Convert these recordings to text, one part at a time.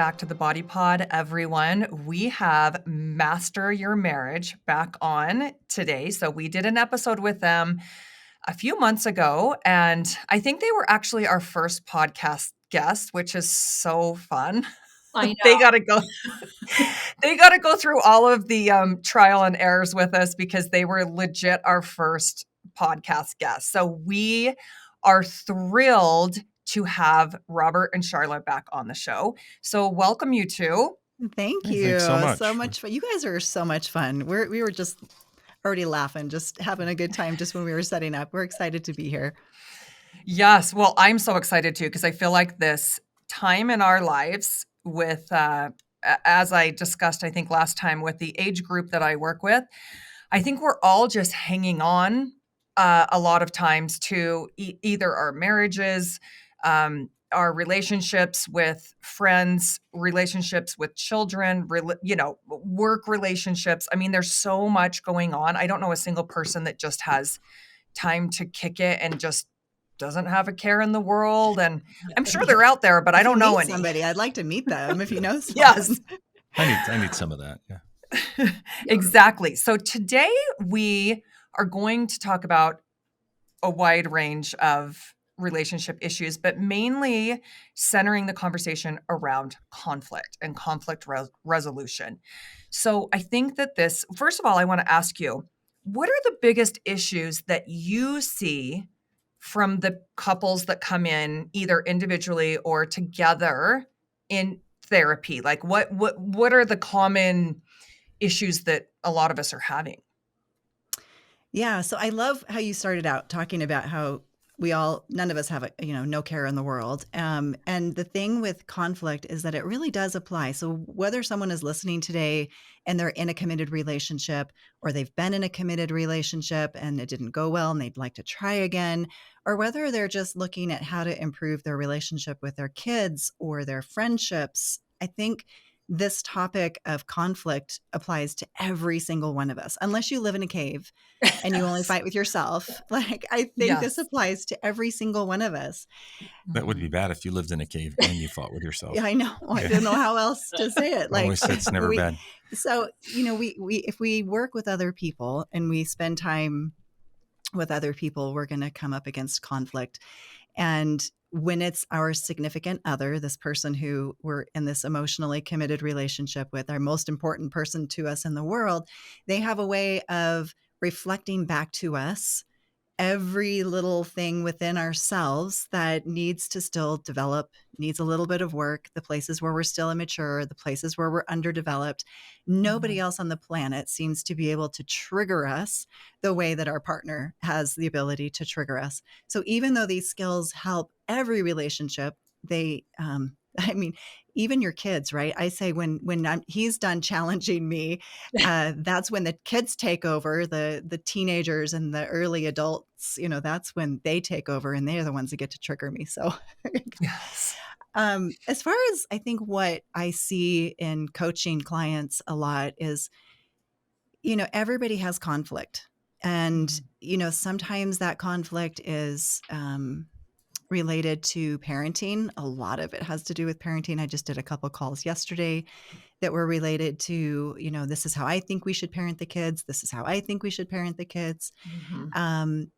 back to the Body Pod, everyone. We have Master Your Marriage back on today. So we did an episode with them a few months ago, and I think they were actually our first podcast guest, which is so fun. I They know. got to go. They got to go through all of the trial and errors with us because they were legit our first podcast guest. So we are thrilled to have Robert and Sharla back on the show. So welcome, you two. Thank Hey, you. thanks so much. So much fun. You guys are so much fun. We were just already laughing, just having a good time just when we were setting up. We're excited to be here. Yes. Well, I'm so excited too, because I feel like this time in our lives with, as I discussed, I think last time with the age group that I work with, I think we're all just hanging on a lot of times to either our marriages, our relationships with friends, relationships with children, work relationships. I mean, there's so much going on. I don't know a single person that just has time to kick it and just doesn't have a care in the world. And I'm sure they're out there, but I don't know any. Somebody, I'd like to meet them if you know someone. Yes. I need some of that. Yeah. Exactly. So today we are going to talk about a wide range of relationship issues, but mainly centering the conversation around conflict and conflict resolution. So I think that first of all, I want to ask you, what are the biggest issues that you see from the couples that come in either individually or together in therapy? Like what are the common issues that a lot of us are having? Yeah. So I love how you started out talking about how none of us have no care in the world. And the thing with conflict is that it really does apply. So whether someone is listening today and they're in a committed relationship, or they've been in a committed relationship and it didn't go well and they'd like to try again, or whether they're just looking at how to improve their relationship with their kids or their friendships, I think this topic of conflict applies to every single one of us, unless you live in a cave and you only fight with yourself. Like, I think this applies to every single one of us. That would be bad if you lived in a cave and you fought with yourself. Yeah, I know. I don't know how else to say it. Like, always say it's never bad. So, we if we work with other people and we spend time with other people, we're going to come up against conflict. And when it's our significant other, this person who we're in this emotionally committed relationship with, our most important person to us in the world, they have a way of reflecting back to us every little thing within ourselves that needs to still develop, needs a little bit of work, the places where we're still immature, the places where we're underdeveloped. Nobody else on the planet seems to be able to trigger us the way that our partner has the ability to trigger us. So even though these skills help every relationship, they, even your kids, right? I say when he's done challenging me, that's when the kids take over, the teenagers and the early adults, that's when they take over and they're the ones that get to trigger me. So Yes. As far as I think what I see in coaching clients a lot is, everybody has conflict. And, sometimes that conflict is related to parenting. A lot of it has to do with parenting. I just did a couple calls yesterday that were related to, this is how I think we should parent the kids. This is how I think we should parent the kids. And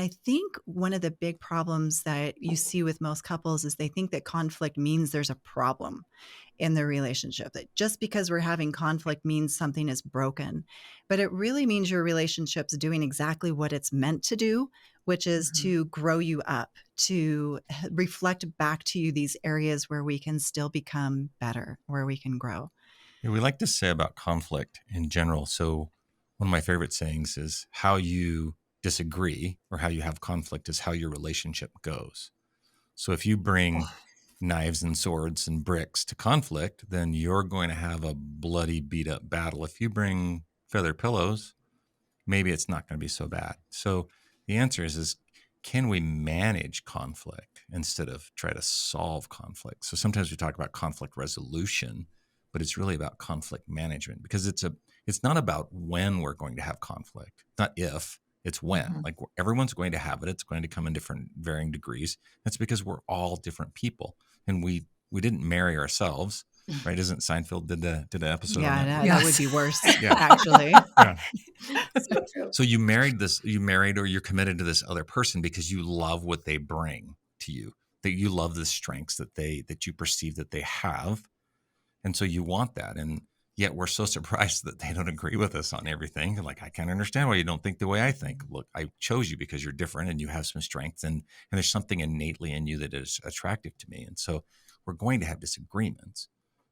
I think one of the big problems that you see with most couples is they think that conflict means there's a problem in the relationship, that just because we're having conflict means something is broken. But it really means your relationship's doing exactly what it's meant to do, which is to grow you up, to reflect back to you these areas where we can still become better, where we can grow. Yeah, we like to say about conflict in general. So one of my favorite sayings is how you disagree or how you have conflict is how your relationship goes. So if you bring knives and swords and bricks to conflict, then you're going to have a bloody, beat up battle. If you bring feather pillows, maybe it's not going to be so bad. So the answer is can we manage conflict instead of try to solve conflict? So sometimes we talk about conflict resolution, but it's really about conflict management, because it's not about when we're going to have conflict, not if. It's when. Like, everyone's going to have it. It's going to come in different varying degrees. That's because we're all different people, and we didn't marry ourselves. right? Isn't Seinfeld did the episode on Yeah, that? that would Yes. be worse, Yeah. actually. Yeah. So true. So you married or you're committed to this other person because you love what they bring to you, that you love the strengths that you perceive that they have. And so you want that. And yet we're so surprised that they don't agree with us on everything. Like, I can't understand why you don't think the way I think. Look, I chose you because you're different and you have some strengths and there's something innately in you that is attractive to me. And so we're going to have disagreements.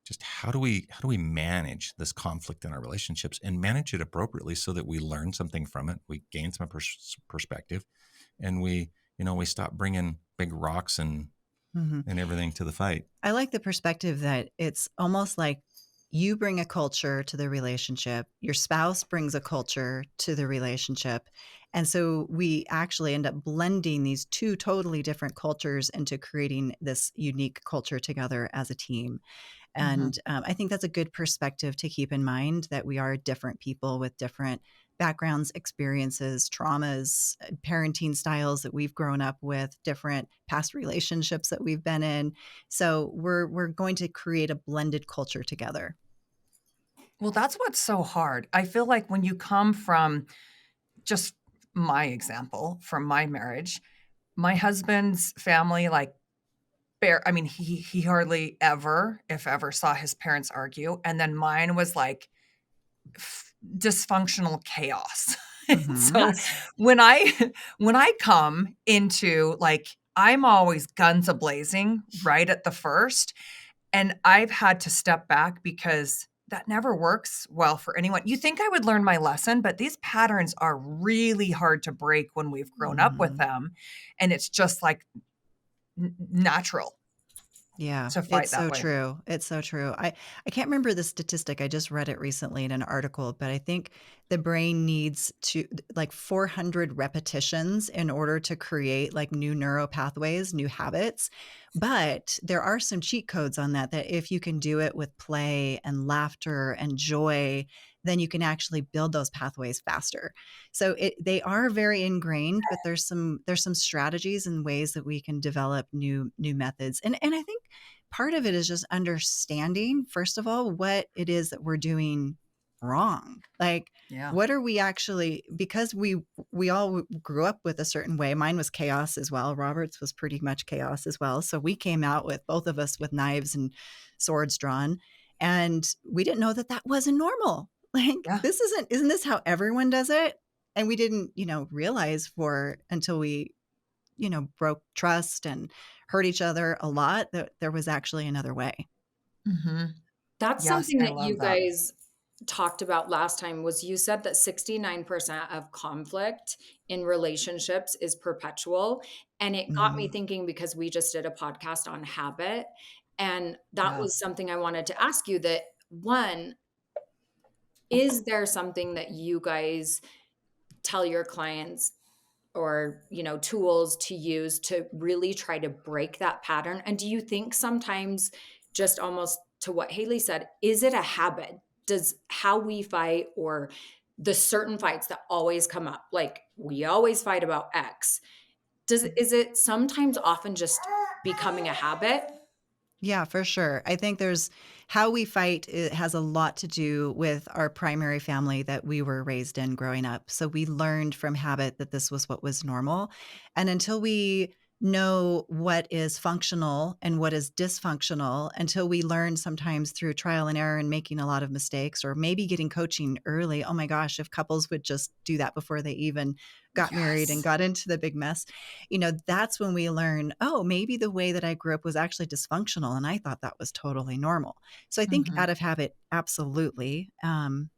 Just how do we manage this conflict in our relationships and manage it appropriately so that we learn something from it, we gain some perspective, and we stop bringing big rocks and hmm everything to the fight. I like the perspective that it's almost like you bring a culture to the relationship, your spouse brings a culture to the relationship. And so we actually end up blending these two totally different cultures into creating this unique culture together as a team. Mhm. And I think that's a good perspective to keep in mind, that we are different people with different backgrounds, experiences, traumas, parenting styles that we've grown up with, different past relationships that we've been in. So we're going to create a blended culture together. Well, that's what's so hard. I feel like when you come from, just my example, from my marriage, my husband's family, like, I mean, he hardly ever, if ever, saw his parents argue, and then mine was like dysfunctional chaos. And hmm so Yes. when I when I come into, like, I'm always guns a blazing right at the first, and I've had to step back because that never works well for anyone. You think I would learn my lesson, but these patterns are really hard to break when we've grown up with hmm them, and it's just like natural Yeah, to fight it's that so way. true. It's so true. I can't remember the statistic. I just read it recently in an article, but I think the brain needs to like 400 repetitions in order to create like new neural pathways, new habits. But there are some cheat codes on that, that if you can do it with play and laughter and joy, then you can actually build those pathways faster. So they are very ingrained, but there's some strategies and ways that we can develop new methods. And I think part of it is just understanding, first of all, what it is that we're doing wrong. Like, Yeah. what are we actually, because we all grew up with a certain way. Mine was chaos as well. Robert's was pretty much chaos as well. So we came out with, both of us, with knives and swords drawn, and we didn't know that that wasn't normal. Like, Yeah. isn't this how everyone does it? And we didn't, realize until we, broke trust and hurt each other a lot, that there was actually another way. Mhm. That's Yes, something I that love you that. guys talked about last time. Was you said that 69% of conflict in relationships is perpetual. And it got me Mhm. thinking, because we just did a podcast on habit. And that Yeah. was something I wanted to ask you, that one, is there something that you guys tell your clients, or tools to use to really try to break that pattern? And do you think sometimes, just almost to what Haley said, is it a habit? Does how we fight, or the certain fights that always come up, like we always fight about X, is it sometimes often just becoming a habit? Yeah, for sure. I think there's how we fight. It has a lot to do with our primary family that we were raised in growing up. So we learned from habit that this was what was normal. And until we know what is functional and what is dysfunctional, until we learn sometimes through trial and error and making a lot of mistakes, or maybe getting coaching early. Oh my gosh, if couples would just do that before they even got married and Yes. got into the big mess, that's when we learn, oh, maybe the way that I grew up was actually dysfunctional and I thought that was totally normal. So I think Mhm. out of habit, absolutely. What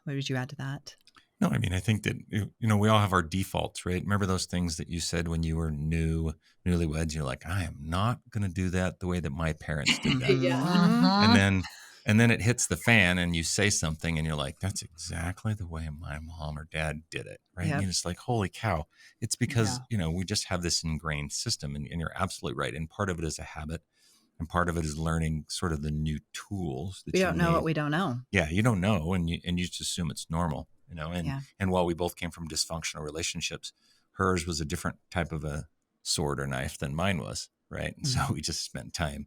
would you add to that? No, I mean, I think that, we all have our defaults, right? Remember those things that you said when you were newlyweds, you're like, I am not going to do that the way that my parents did that. Yeah. And Mhm. then, and then it hits the fan and you say something and you're like, that's exactly the way my mom or dad did it. Right. And Yep. you're just like, holy cow. It's because, Yeah. we just have this ingrained system, and you're absolutely right. And part of it is a habit, and part of it is learning sort of the new tools We that you don't know what may, we don't know. yeah, you don't know, and you just assume it's normal, and Yeah. and while we both came from dysfunctional relationships, hers was a different type of a sword or knife than mine was, right? And so Mhm. we just spent time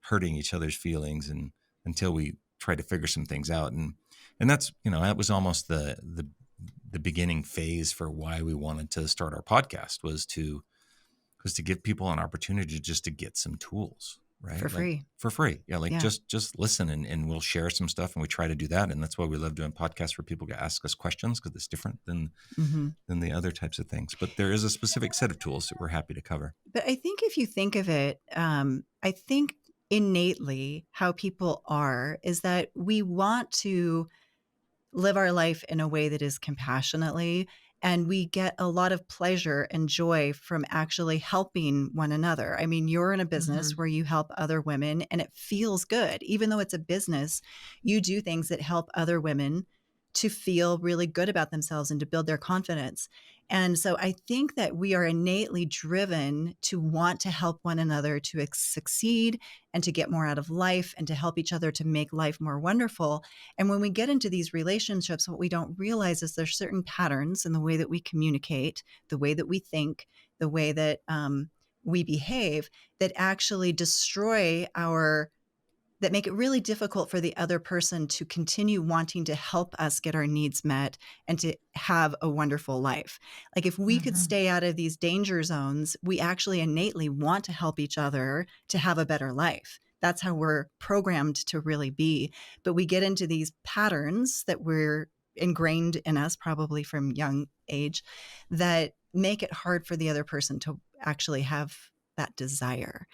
hurting each other's feelings, and until we try to figure some things out. And that's, that was almost the beginning phase for why we wanted to start our podcast, was to give people an opportunity just to get some tools, right? For free. For free. Yeah. Like Yeah. just listen, and we'll share some stuff, and we try to do that. And that's why we love doing podcasts where people can ask us questions, because it's different than the other types of things. But there is a specific set of tools that we're happy to cover. But I think if you think of it, I think innately how people are is that we want to live our life in a way that is compassionately, and we get a lot of pleasure and joy from actually helping one another. I mean, you're in a business where you help other women, and it feels good. Even though it's a business, you do things that help other women to feel really good about themselves and to build their confidence. And so I think that we are innately driven to want to help one another to succeed and to get more out of life and to help each other to make life more wonderful. And when we get into these relationships, what we don't realize is there's certain patterns in the way that we communicate, the way that we think, the way that we behave, that actually that make it really difficult for the other person to continue wanting to help us get our needs met and to have a wonderful life. Like if we could stay out of these danger zones, we actually innately want to help each other to have a better life. That's how we're programmed to really be. But we get into these patterns that we're ingrained in us, probably from young age, that make it hard for the other person to actually have that desire.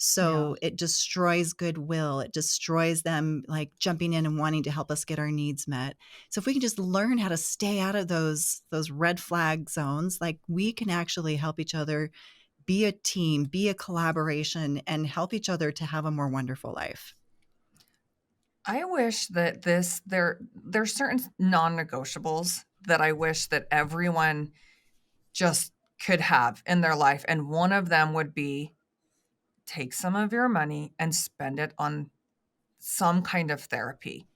So it destroys goodwill. It destroys them like jumping in and wanting to help us get our needs met. So if we can just learn how to stay out of those red flag zones, like we can actually help each other be a team, be a collaboration, and help each other to have a more wonderful life. I wish that there's certain non-negotiables that I wish that everyone just could have in their life. And one of them would be, take some of your money and spend it on some kind of therapy.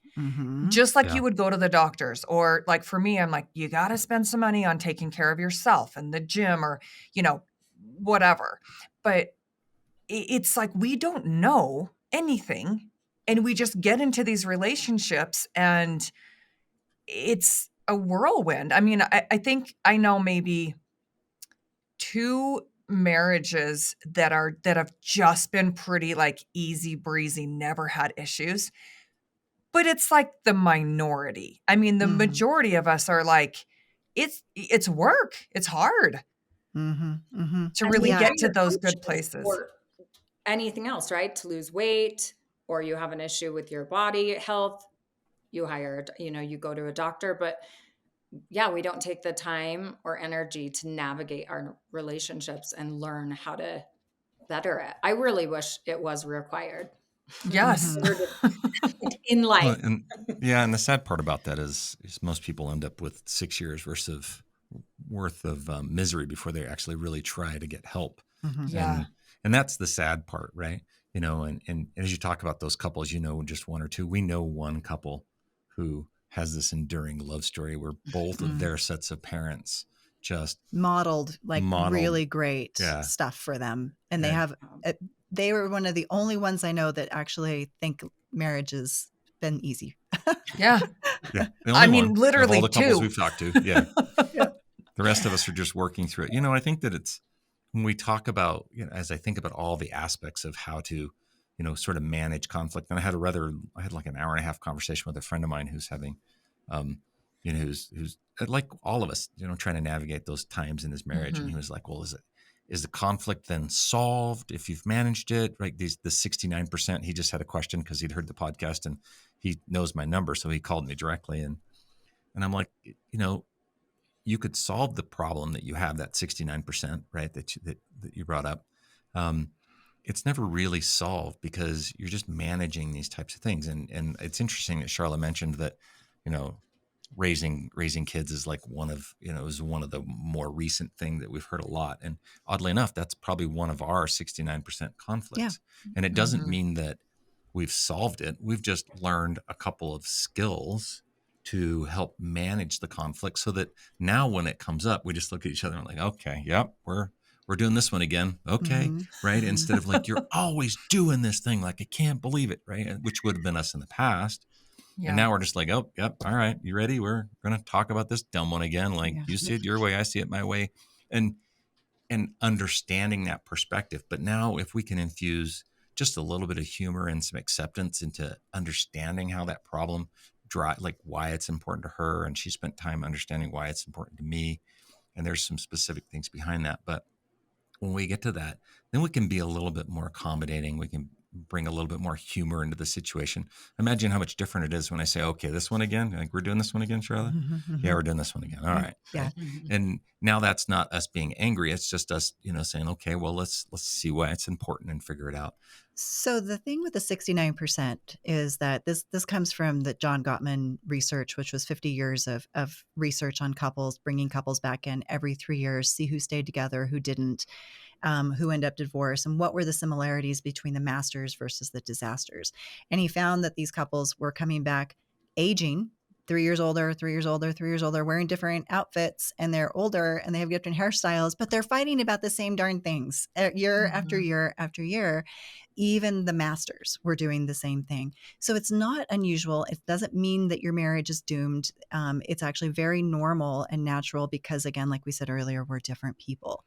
Just like you would go to the doctors, or like for me, I'm like, you got to spend some money on taking care of yourself and the gym, or, whatever. But it's like, we don't know anything, and we just get into these relationships, and it's a whirlwind. I mean, I think I know maybe 2 marriages that have just been pretty like easy breezy, never had issues. But it's like the minority. I mean, the majority of us are like, it's work. It's hard to really get to those good places. Or anything else, right? To lose weight, or you have an issue with your body health, you go to a doctor. But yeah, we don't take the time or energy to navigate our relationships and learn how to better it. I really wish it was required. Yes. In life. Well, and the sad part about that is most people end up with 6 years worth of misery before they actually really try to get help. Yeah. And that's the sad part, right? And as you talk about those couples, just one or two. We know one couple who has this enduring love story where both of their sets of parents just modeled really great stuff for them. And they were one of the only ones I know that actually think marriage has been easy. Yeah. Yeah. I mean, literally of all the couples two. we've talked to. Yeah. The rest of us are just working through it. I think that it's, when we talk about, as I think about all the aspects of how to, sort of manage conflict. And I had like an hour and a half conversation with a friend of mine who's having, who's like all of us, trying to navigate those times in his marriage. And he was like, well, is the conflict then solved if you've managed it? Right. The 69%, he just had a question because he'd heard the podcast and he knows my number. So he called me directly. And I'm like, you could solve the problem that you have, that 69%, right? That you brought up. It's never really solved because you're just managing these types of things. And it's interesting that Sharla mentioned that, raising kids is like is one of the more recent thing that we've heard a lot. And oddly enough, that's probably one of our 69% conflicts. Yeah. And it doesn't mean that we've solved it. We've just learned a couple of skills to help manage the conflict so that now when it comes up, we just look at each other and like, okay, yep, we're we're doing this one again. Okay. Mhm. Right. Instead of like, you're always doing this thing. Like, I can't believe it. Right. Which would have been us in the past. And Yeah. now we're just like, oh, yep. All right. You ready? We're going to talk about this dumb one again. Like, Yeah. you see it your way. I see it my way. And understanding that perspective. But now if we can infuse just a little bit of humor and some acceptance into understanding how that problem like why it's important to her. And she spent time understanding why it's important to me. And there's some specific things behind that. But when we get to that, then we can be a little bit more accommodating. We can bring a little bit more humor into the situation. Imagine how much different it is when I say, okay, this one again. Like, we're doing this one again, Charlotte? Yeah, we're doing this one again. All right. Yeah. Right. And now that's not us being angry. It's just us, saying, okay, well, let's see why it's important and figure it out. So the thing with the 69% is that this comes from the John Gottman research, which was 50 years of research on couples, bringing couples back in every 3 years, see who stayed together, who didn't, who ended up divorced, and what were the similarities between the masters versus the disasters. And he found that these couples were coming back aging 3 years older, 3 years older, 3 years older, wearing different outfits, and they're older and they have different hairstyles, but they're fighting about the same darn things year after Mhm. year after year. Even the masters were doing the same thing. So it's not unusual. It doesn't mean that your marriage is doomed. It's actually very normal and natural because, again, like we said earlier, we're different people.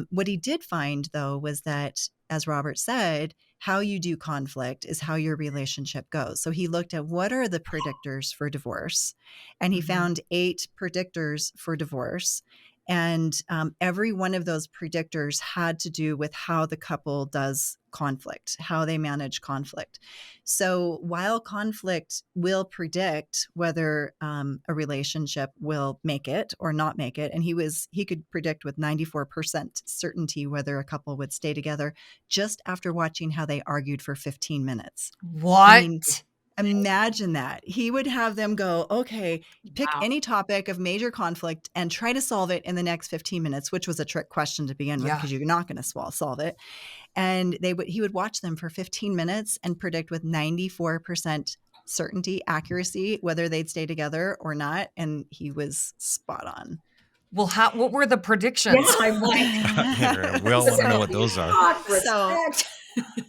What he did find, though, was that, as Robert said, how you do conflict is how your relationship goes. So he looked at what are the predictors for divorce, and he Mhm. found 8 predictors for divorce. And every one of those predictors had to do with how the couple does conflict, how they manage conflict. So while conflict will predict whether a relationship will make it or not make it, and he could predict with 94% certainty whether a couple would stay together just after watching how they argued for 15 minutes. I mean, What? imagine that. He would have them go, okay, pick Wow. any topic of major conflict and try to solve it in the next 15 minutes, which was a trick question to begin with Yeah. because you're not going to solve it. And he would watch them for 15 minutes and predict with 94% certainty, accuracy, whether they'd stay together or not. And he was spot on. Well, what were the predictions? Yeah, I'm like, Yeah, we all want to know what those are. God, So, respect.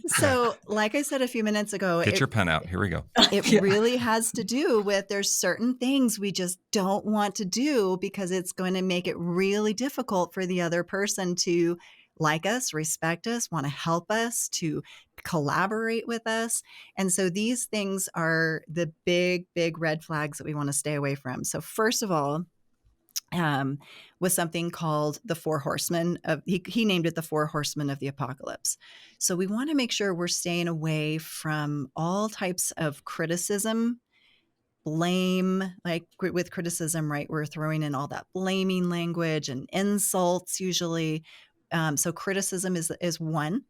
so like I said a few minutes ago, Get your pen out. Here we go. it Yeah. really has to do with there's certain things we just don't want to do because it's going to make it really difficult for the other person to like us, respect us, want to help us, to collaborate with us. And so these things are the big, big red flags that we want to stay away from. So first of all, was something called the Four Horsemen of he named it the Four Horsemen of the Apocalypse. So we want to make sure we're staying away from all types of criticism, blame. Like with criticism, right, we're throwing in all that blaming language and insults usually. So criticism is one.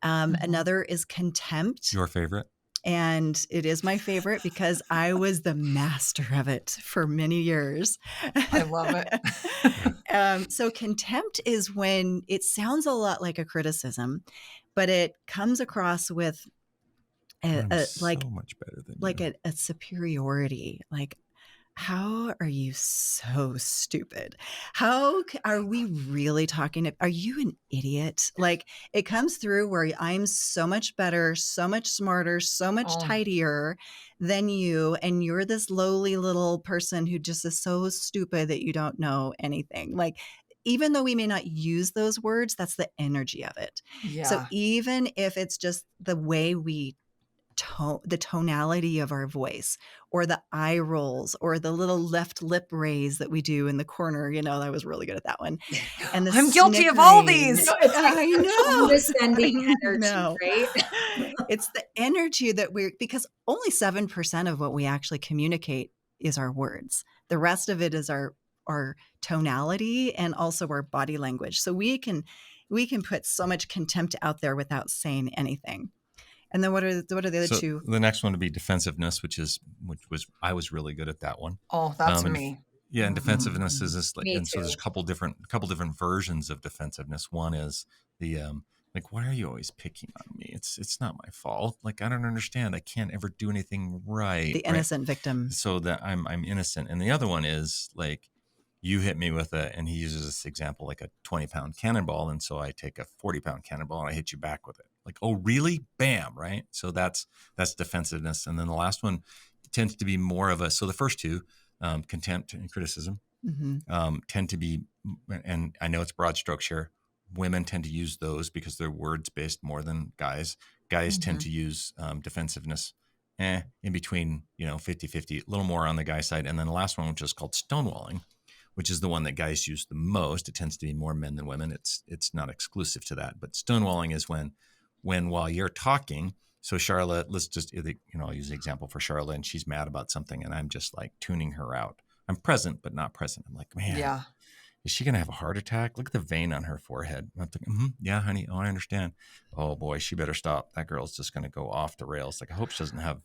Mhm. Another is contempt. Your favorite? And it is my favorite because I was the master of it for many years. I love it. So contempt is when it sounds a lot like a criticism, but it comes across with I'm like so much better than you. a superiority. Like, how are you so stupid? Are we really talking? Are you an idiot? Like, it comes through where I'm so much better, so much smarter, so much Oh. tidier than you. And you're this lowly little person who just is so stupid that you don't know anything. Like, even though we may not use those words, that's the energy of it. So Yeah. even if it's just the way we the tonality of our voice or the eye rolls or the little left lip raise that we do in the corner. I was really good at that one. And the I'm guilty of all snickering. these. No, it's like I know. condescending energy, No. right? It's the energy that because only 7% of what we actually communicate is our words. The rest of it is our tonality and also our body language. So we can put so much contempt out there without saying anything. And then what are the other So two? the next one would be defensiveness, which was I was really good at that one. Oh, that's And me. yeah, and defensiveness is this Me and so there's too. a couple different versions of defensiveness. One is the like, why are you always picking on me? It's not my fault. Like, I don't understand. I can't ever do anything right. The right? innocent victim. So that I'm innocent. And the other one is like, you hit me with and he uses this example like a 20-pound cannonball. And so I take a 40-pound cannonball and I hit you back with it. Like, oh, really? Bam. Right. So that's defensiveness. And then the last one tends to be more of so the first two, contempt and criticism, tend to be, and I know it's broad strokes here, women tend to use those because they're words based more than guys. Guys tend to use defensiveness in between, 50-50, a little more on the guy side. And then the last one, which is called stonewalling, which is the one that guys use the most. It tends to be more men than women. It's not exclusive to that. But stonewalling is when while you're talking, so Sharla, let's just, I'll use an example for Sharla, and she's mad about something, and I'm just like tuning her out. I'm present, but not present. I'm like, man, Yeah. is she going to have a heart attack? Look at the vein on her forehead. I'm thinking, yeah, honey. Oh, I understand. Oh boy, she better stop. That girl's just going to go off the rails. Like, I hope she doesn't have,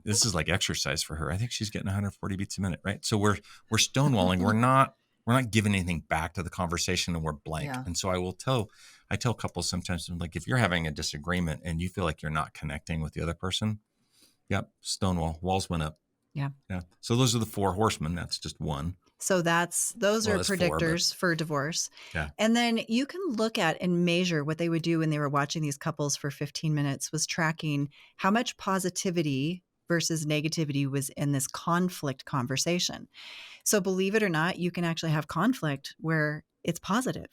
this is like exercise for her. I think she's getting 140 beats a minute. Right. So we're stonewalling. We're not giving anything back to the conversation, and we're blank. Yeah. And so I tell couples sometimes, like, if you're having a disagreement and you feel like you're not connecting with the other person, yep, stonewall, walls went up. Yeah. So those are the 4 horsemen. That's just one. So those are predictors for divorce. Yeah. And then you can look at and measure what they would do when they were watching these couples for 15 minutes was tracking how much positivity versus negativity was in this conflict conversation. So believe it or not, you can actually have conflict where it's positive.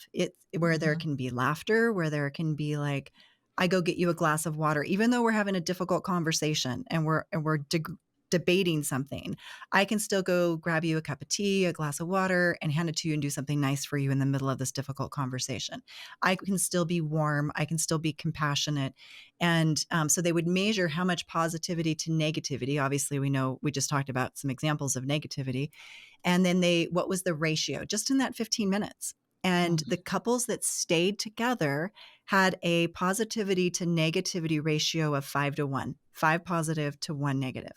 Where there can be laughter, where there can be like, I go get you a glass of water, even though we're having a difficult conversation and we're debating something, I can still go grab you a cup of tea, a glass of water, and hand it to you and do something nice for you in the middle of this difficult conversation. I can still be warm. I can still be compassionate. And so they would measure how much positivity to negativity. Obviously, we know we just talked about some examples of negativity. And then what was the ratio just in that 15 minutes? And the couples that stayed together had a positivity to negativity ratio of 5-1, 5 positive to 1 negative.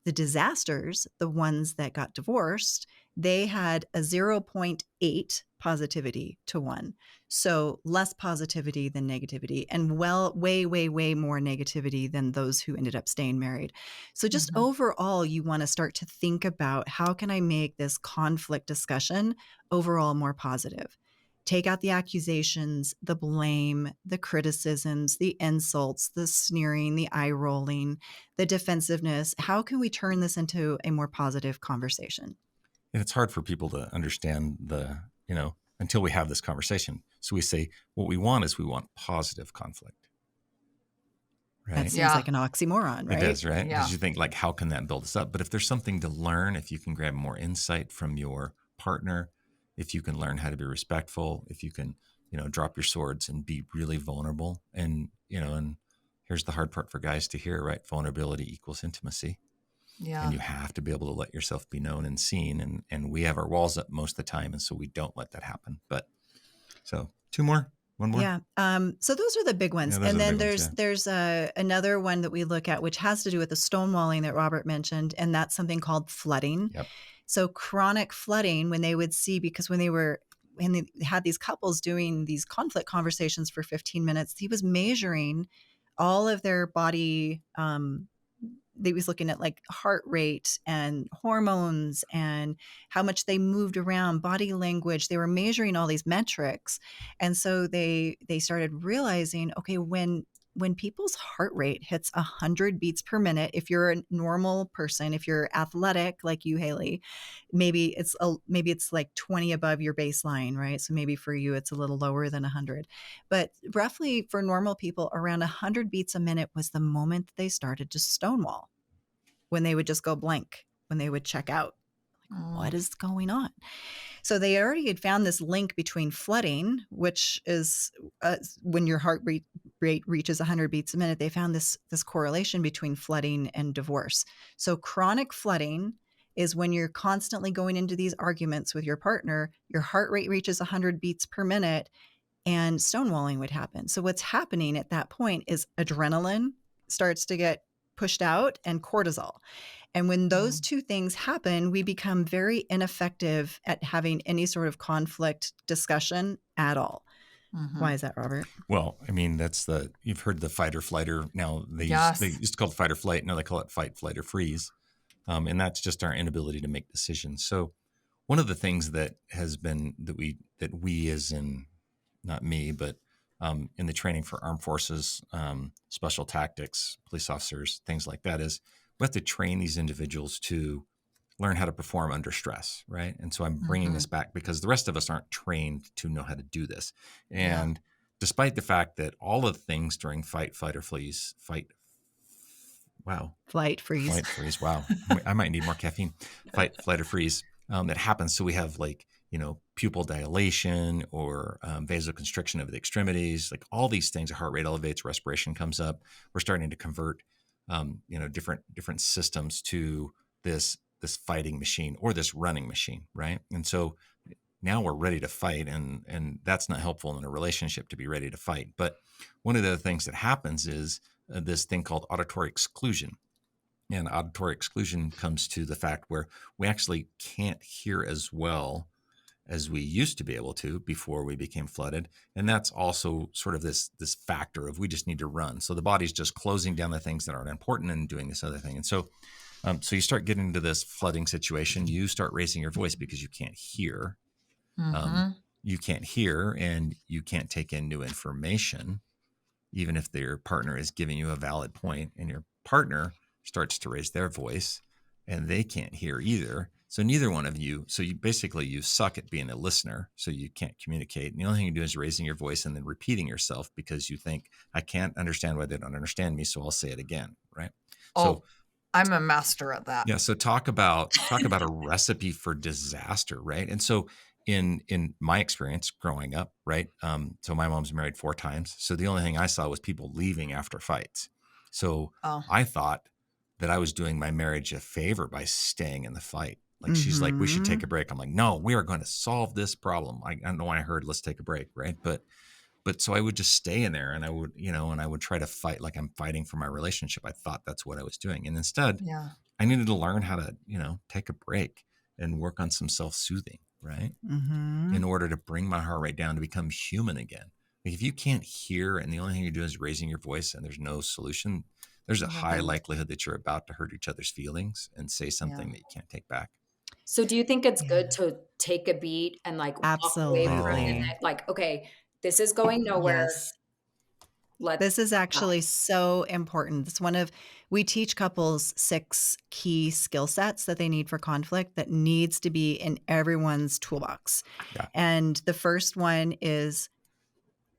The disasters, the ones that got divorced, they had a 0.8 positivity to 1. So less positivity than negativity, and way more negativity than those who ended up staying married. So just overall, you want to start to think about, how can I make this conflict discussion overall more positive? Take out the accusations, the blame, the criticisms, the insults, the sneering, the eye rolling, the defensiveness. How can we turn this into a more positive conversation? And it's hard for people to understand until we have this conversation. So we say, what we want positive conflict. Right? That seems like an oxymoron, right? It does, right? Yeah. Because you think, like, how can that build us up? But if there's something to learn, if you can grab more insight from your partner, if you can learn how to be respectful, if you can, drop your swords and be really vulnerable. And here's the hard part for guys to hear, right? Vulnerability equals intimacy. Yeah. And you have to be able to let yourself be known and seen. And we have our walls up most of the time. And so we don't let that happen. But so 2 more, 1 more. Yeah. So those are the big ones. Yeah, and then there's another one that we look at, which has to do with the stonewalling that Robert mentioned. And that's something called flooding. Yep. So chronic flooding, when they would see, because when they had these couples doing these conflict conversations for 15 minutes, he was measuring all of their body. They was looking at like heart rate and hormones and how much they moved around, body language. They were measuring all these metrics. And so they started realizing, okay, when people's heart rate hits 100 beats per minute, if you're a normal person, if you're athletic like you, Haley, maybe it's like 20 above your baseline, right? So maybe for you, it's a little lower than 100. But roughly for normal people, around 100 beats a minute was the moment they started to stonewall, when they would just go blank, when they would check out. What is going on? So they already had found this link between flooding, which is when your heart rate reaches 100 beats a minute. They found this correlation between flooding and divorce. So chronic flooding is when you're constantly going into these arguments with your partner, your heart rate reaches 100 beats per minute, and stonewalling would happen. So what's happening at that point is adrenaline starts to get pushed out and cortisol. And when those two things happen, we become very ineffective at having any sort of conflict discussion at all. Why is that, Robert? Well, I mean, you've heard the fight or flighter. Now they used to call it fight or flight. Now they call it fight, flight, or freeze. And that's just our inability to make decisions. So one of the things that has been that we as in not me, but in the training for armed forces, special tactics, police officers, things like that, is we have to train these individuals to learn how to perform under stress, right? And so I'm bringing Mm-hmm. this back because the rest of us aren't trained to know how to do this. Yeah. And despite the fact that all of the things during fight, flight, or freeze, wow, Flight freeze. flight, freeze, wow, I might need more caffeine, fight, flight, or freeze, that happens. So we have like, pupil dilation or vasoconstriction of the extremities, like all these things, heart rate elevates, respiration comes up. We're starting to convert, different systems to this fighting machine or this running machine, right? And so now we're ready to fight, and that's not helpful in a relationship to be ready to fight. But one of the things that happens is this thing called auditory exclusion. And auditory exclusion comes to the fact where we actually can't hear as well as we used to be able to before we became flooded. And that's also sort of this factor of we just need to run. So the body's just closing down the things that aren't important and doing this other thing. And so you start getting into this flooding situation. You start raising your voice because you can't hear. Mm-hmm. You can't hear and you can't take in new information, even if your partner is giving you a valid point, and your partner starts to raise their voice and they can't hear either. So neither one of you, so you suck at being a listener. So you can't communicate. And the only thing you do is raising your voice and then repeating yourself because you think, I can't understand why they don't understand me. So I'll say it again. Right. So Oh, I'm a master at that. yeah. So talk about a recipe for disaster, right? And so in my experience growing up, right? So my mom's married 4 times. So the only thing I saw was people leaving after fights. So Oh, I thought that I was doing my marriage a favor by staying in the fight. Like she's like, we should Mm-hmm. take a break. I'm like, no, we are going to solve this problem. I don't know why I heard let's take a break, right? But so I would just stay in there and I would try to fight like I'm fighting for my relationship. I thought that's what I was doing. And instead yeah. I needed to learn how to, take a break and work on some self-soothing, right? Mm-hmm. In order to bring my heart rate down to become human again. Like if you can't hear and the only thing you're doing is raising your voice and there's no solution, there's a high Mm-hmm. likelihood that you're about to hurt each other's feelings and say Yeah. something that you can't take back. So do you think it's Yeah. good to take a beat and like walk away for a Oh, Absolutely. minute? Like, okay, this is going nowhere. Yes. Let's This is actually so important. We teach couples 6 key skill sets that they need for conflict that needs to be in everyone's toolbox. yeah. And the first one is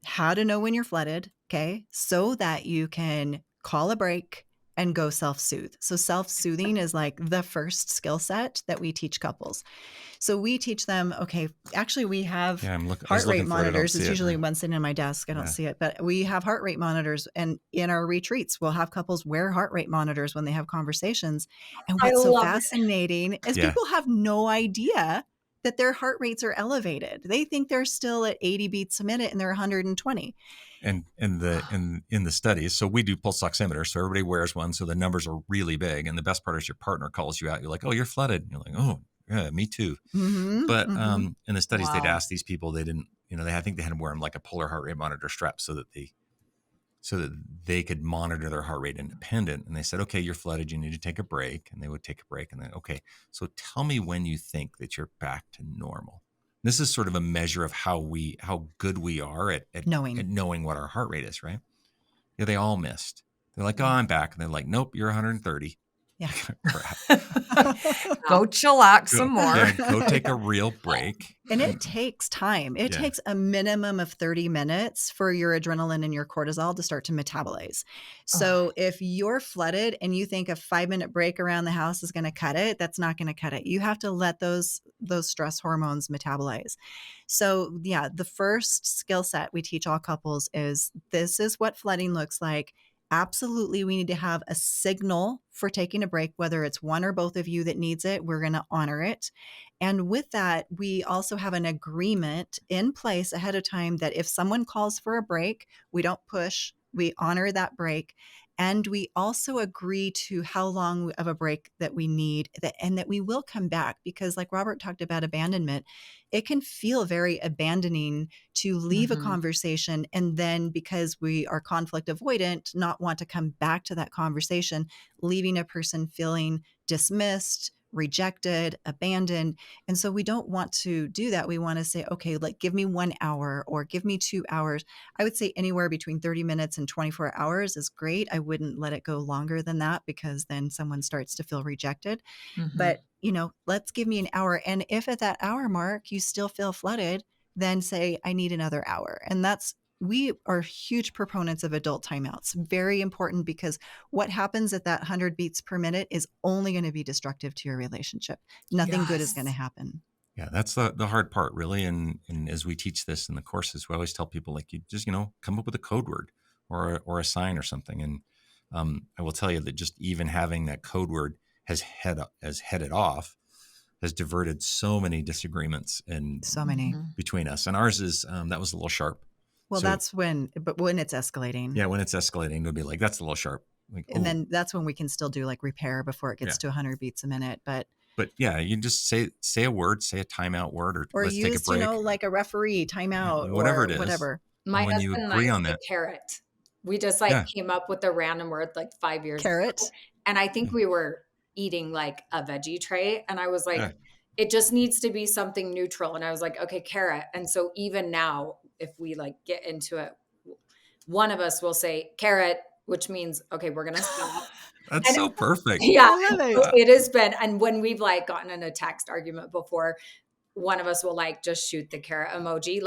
how to know when you're flooded, okay? So that you can call a break and go self-soothe. So self-soothing is like the first skill set that we teach couples. So we teach them, okay, actually we have Yeah, I heart was looking rate for it. I don't monitors. see It's it. usually one sitting on my desk. I don't Yeah. see it, but we have heart rate monitors. And in our retreats, we'll have couples wear heart rate monitors when they have conversations. And I what's so love it. fascinating is Yeah. people have no idea that their heart rates are elevated. They think they're still at 80 beats a minute and they're 120. And in the studies, so we do pulse oximeter, so everybody wears one, so the numbers are really big. And the best part is your partner calls you out. You're like, "Oh, you're flooded." And you're like, "Oh, yeah, me too." Mm-hmm, But mm-hmm. in the studies, they'd Wow. ask these people. They didn't, I think they had to wear them like a polar heart rate monitor strap so that they could monitor their heart rate independent. And they said, "Okay, you're flooded. You need to take a break." And they would take a break, and then, "Okay, so tell me when you think that you're back to normal." This is sort of a measure of how good we are at Knowing. knowing what our heart rate is, right? Yeah, they all missed. They're like, "Oh, Yeah. I'm back," and they're like, "Nope, you're 130." Yeah. Crap. Go chillax some more. Yeah, go take a real break. And it takes time. It Yeah. takes a minimum of 30 minutes for your adrenaline and your cortisol to start to metabolize. So if you're flooded and you think a 5-minute break around the house is going to cut it, that's not going to cut it. You have to let those stress hormones metabolize. So yeah, the first skill set we teach all couples is this is what flooding looks like. Absolutely, we need to have a signal for taking a break, whether it's one or both of you that needs it. We're going to honor it. And with that, we also have an agreement in place ahead of time that if someone calls for a break, we don't push, we honor that break. And we also agree to how long of a break that we need and that we will come back because, like Robert talked about abandonment, it can feel very abandoning to leave a Mhm. conversation and then, because we are conflict avoidant, not want to come back to that conversation, leaving a person feeling dismissed, rejected, abandoned. And so we don't want to do that. We want to say, okay, like give me 1 hour or give me 2 hours. I would say anywhere between 30 minutes and 24 hours is great. I wouldn't let it go longer than that because then someone starts to feel rejected. Mhm. But, let's give me an hour. And if at that hour mark you still feel flooded, then say, I need another hour. And we are huge proponents of adult timeouts. Very important because what happens at that 100 beats per minute is only going to be destructive to your relationship. Nothing good is going to Yes. happen. Yeah, that's the hard part, really. And as we teach this in the courses, we always tell people like you just come up with a code word or a sign or something. And I will tell you that just even having that code word has headed off, has diverted so many disagreements and So many. Mhm. between us. And ours is that was a little sharp. Well, So but when it's escalating. yeah, when it's escalating, it'll be like that's a little sharp. Like And then that's when we can still do like repair before it gets yeah. to 100 beats a minute. But yeah, you just say a word, say a timeout word, or Or let's take a use, break, like a referee timeout whatever or it is. whatever. My And when you husband and I agree on say that, carrot. We just yeah, came up with a random word like 5 years ago. Carrot. And I think we were eating like a veggie tray. And I was like, yeah, it just needs to be something neutral. And I was like, okay, carrot. And so even now, if we get into it, one of us will say carrot, which means, okay, we're going to stop. that's And so perfect. yeah, I love it. it has been. And when we've gotten in a text argument before, one of us will just shoot the carrot emoji.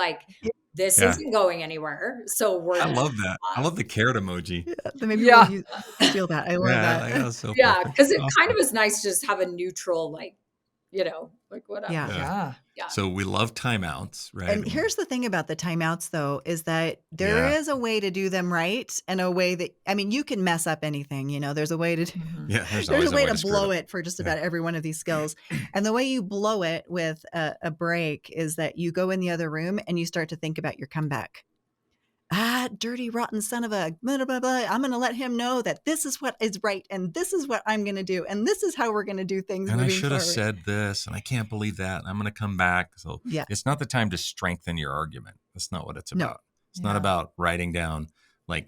This Yeah, isn't going anywhere. So we're I just love that. I love the carrot emoji. Then maybe we'll Yeah. steal that. I love Yeah, that. like, that's so yeah, perfect. because it kind Awesome. of is nice to just have a neutral, whatever. Yeah. Yeah. Yeah. Yeah. So we love timeouts, right? And here's the thing about the timeouts, though, is that there Yeah, is a way to do them right and a way that, you can mess up anything. There's a way to Mhm. yeah. There's there's a always a way way to to screw it blow up. it for just Yeah, about every one of these skills. And the way you blow it with a break is that you go in the other room and you start to think about your comeback. Dirty, rotten son of a blah, blah, blah. I'm going to let him know that this is what is right. And this is what I'm going to do. And this is how we're going to do things and I moving should have forward. said this, and I can't believe that. And I'm going to come back. So Yeah. it's not the time to strengthen your argument. That's not what it's No. about. It's not Yeah. about writing down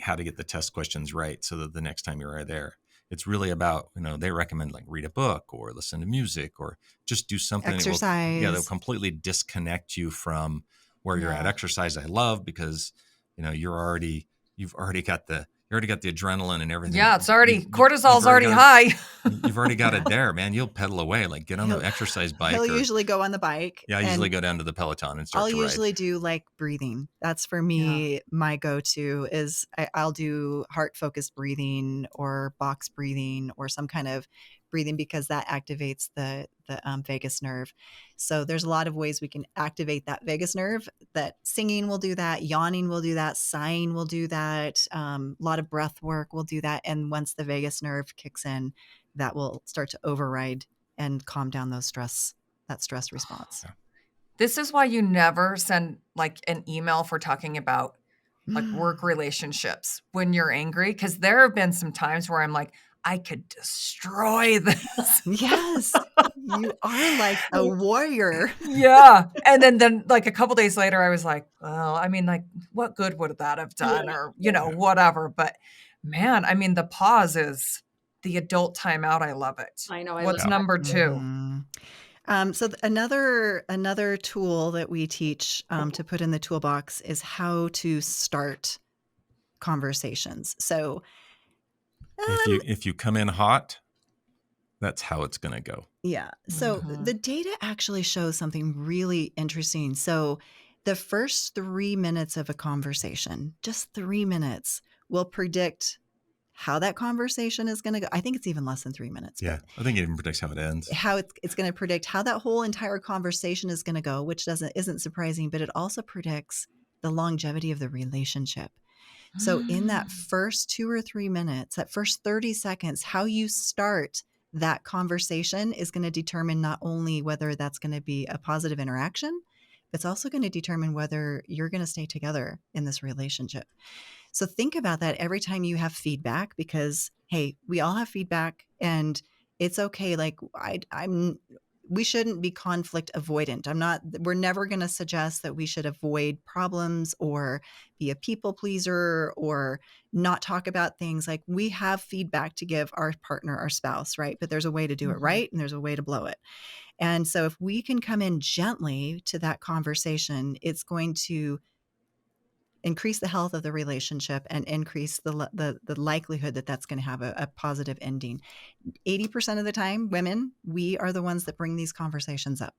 how to get the test questions right so that the next time you're there. It's really about, they recommend read a book or listen to music or just do something that will Exercise. completely disconnect you from where you're at. Yeah. Exercise I love because, you've already got the adrenaline and everything. Yeah, it's You've, already you, cortisol's you've already already got high. You've already got it Yeah. there, man. You'll pedal away. Get on the He'll exercise bike he'll or usually go on the bike I usually and go down to the Peloton and start I'll to ride. usually do breathing. That's for Yeah. me. My go-to is I'll do heart focused breathing or box breathing or some kind of breathing because that activates the vagus nerve. So there's a lot of ways we can activate that vagus nerve. That singing will do that, yawning will do that, sighing will do that. A lot of breath work will do that. And once the vagus nerve kicks in, that will start to override and calm down that stress response. This is why you never send an email for talking about work relationships when you're angry. Cause there have been some times where I'm like, I could destroy this. Yes, you are like a warrior. Yeah. And then a couple days later, I was like, well, I mean, what good would that have done? Yeah. Or, Yeah. whatever. But man, I mean, the pause is the adult timeout. I love it. I know. I What's love Yeah. number that. 2? So another tool that we teach to put in the toolbox is how to start conversations. So If you come in hot, that's how it's going to go. yeah. So Mhm. the data actually shows something really interesting. So the first 3 minutes of a conversation, just 3 minutes, will predict how that conversation is going to go. I think it's even less than 3 minutes. Yeah, I think it even predicts how it ends. How it's going to predict how that whole entire conversation is going to go, which isn't surprising, but it also predicts the longevity of the relationship. So in that first 2 or 3 minutes, that first 30 seconds, how you start that conversation is going to determine not only whether that's going to be a positive interaction, but it's also going to determine whether you're going to stay together in this relationship. So think about that every time you have feedback, because hey, we all have feedback and it's okay. I'm we shouldn't be conflict avoidant. We're never going to suggest that we should avoid problems or be a people pleaser or not talk about things. Like, we have feedback to give our partner, our spouse, right? But there's a way to do it Mm-hmm. right, and there's a way to blow it. And so if we can come in gently to that conversation, it's going to increase the health of the relationship and increase the likelihood that that's going to have a positive ending. 80% of the time, women, we are the ones that bring these conversations up.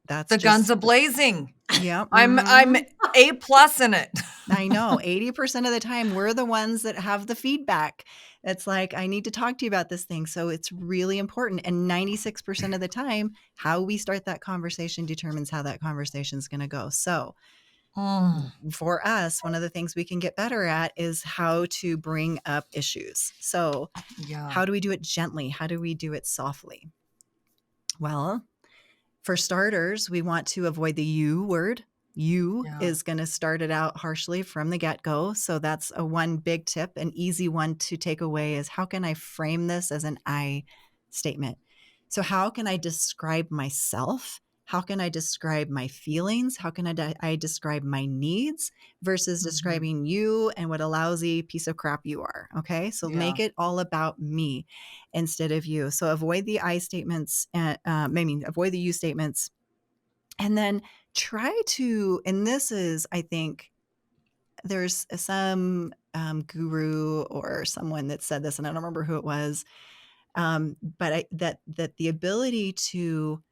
That's The guns just, a blazing. yeah. I'm A+ in it. I know 80% of the time we're the ones that have the feedback. It's like, I need to talk to you about this thing. So it's really important. And 96% of the time, how we start that conversation determines how that conversation is going to go. So for us, one of the things we can get better at is how to bring up issues. So Yeah. how do we do it gently? How do we do it softly? Well, for starters, we want to avoid the you word. You Yeah. is going to start it out harshly from the get-go. So that's a one big tip. An easy one to take away is, how can I frame this as an I statement? So how can I describe myself? How can I describe my feelings? How can I describe my needs versus Mhm. describing you and what a lousy piece of crap you are? Okay. So Yeah. make it all about me instead of you. So avoid the I statements and avoid the you statements. And then try to, and this is, I think, there's some guru or someone that said this, and I don't remember who it was, but that the ability to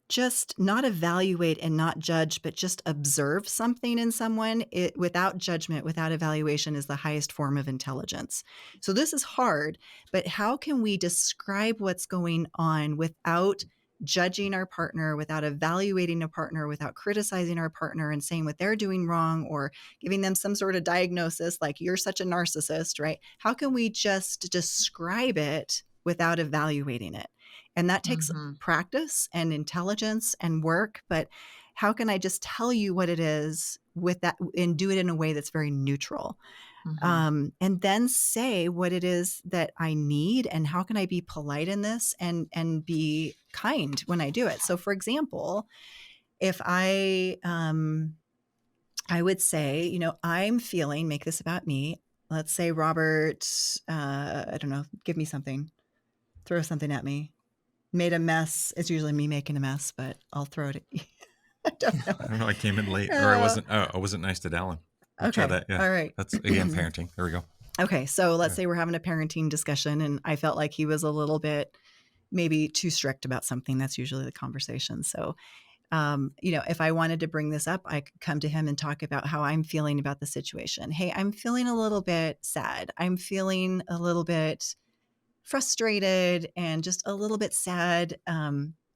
just not evaluate and not judge, but just observe something in someone without judgment, without evaluation, is the highest form of intelligence. So this is hard, but how can we describe what's going on without judging our partner, without evaluating a partner, without criticizing our partner and saying what they're doing wrong or giving them some sort of diagnosis like, you're such a narcissist, right? How can we just describe it without evaluating it? And that takes practice and intelligence and work. But how can I just tell you what it is with that and do it in a way that's very neutral? And then say what it is that I need and how can I be polite in this and be kind when I do it. So for example, if I would say, I'm feeling, make this about me. Let's say Robert, I don't know, give me something, throw something at me, made a mess. It's usually me making a mess, but I'll throw it at you. I don't know. I don't know. I came in late, or I wasn't nice to Dallin. Try Okay. that. Yeah. All right. That's again parenting. There we go. Okay. So let's say we're having a parenting discussion and I felt like he was a little bit maybe too strict about something. That's usually the conversation. So if I wanted to bring this up, I could come to him and talk about how I'm feeling about the situation. Hey, I'm feeling a little bit sad. I'm feeling a little bit frustrated and just a little bit sad,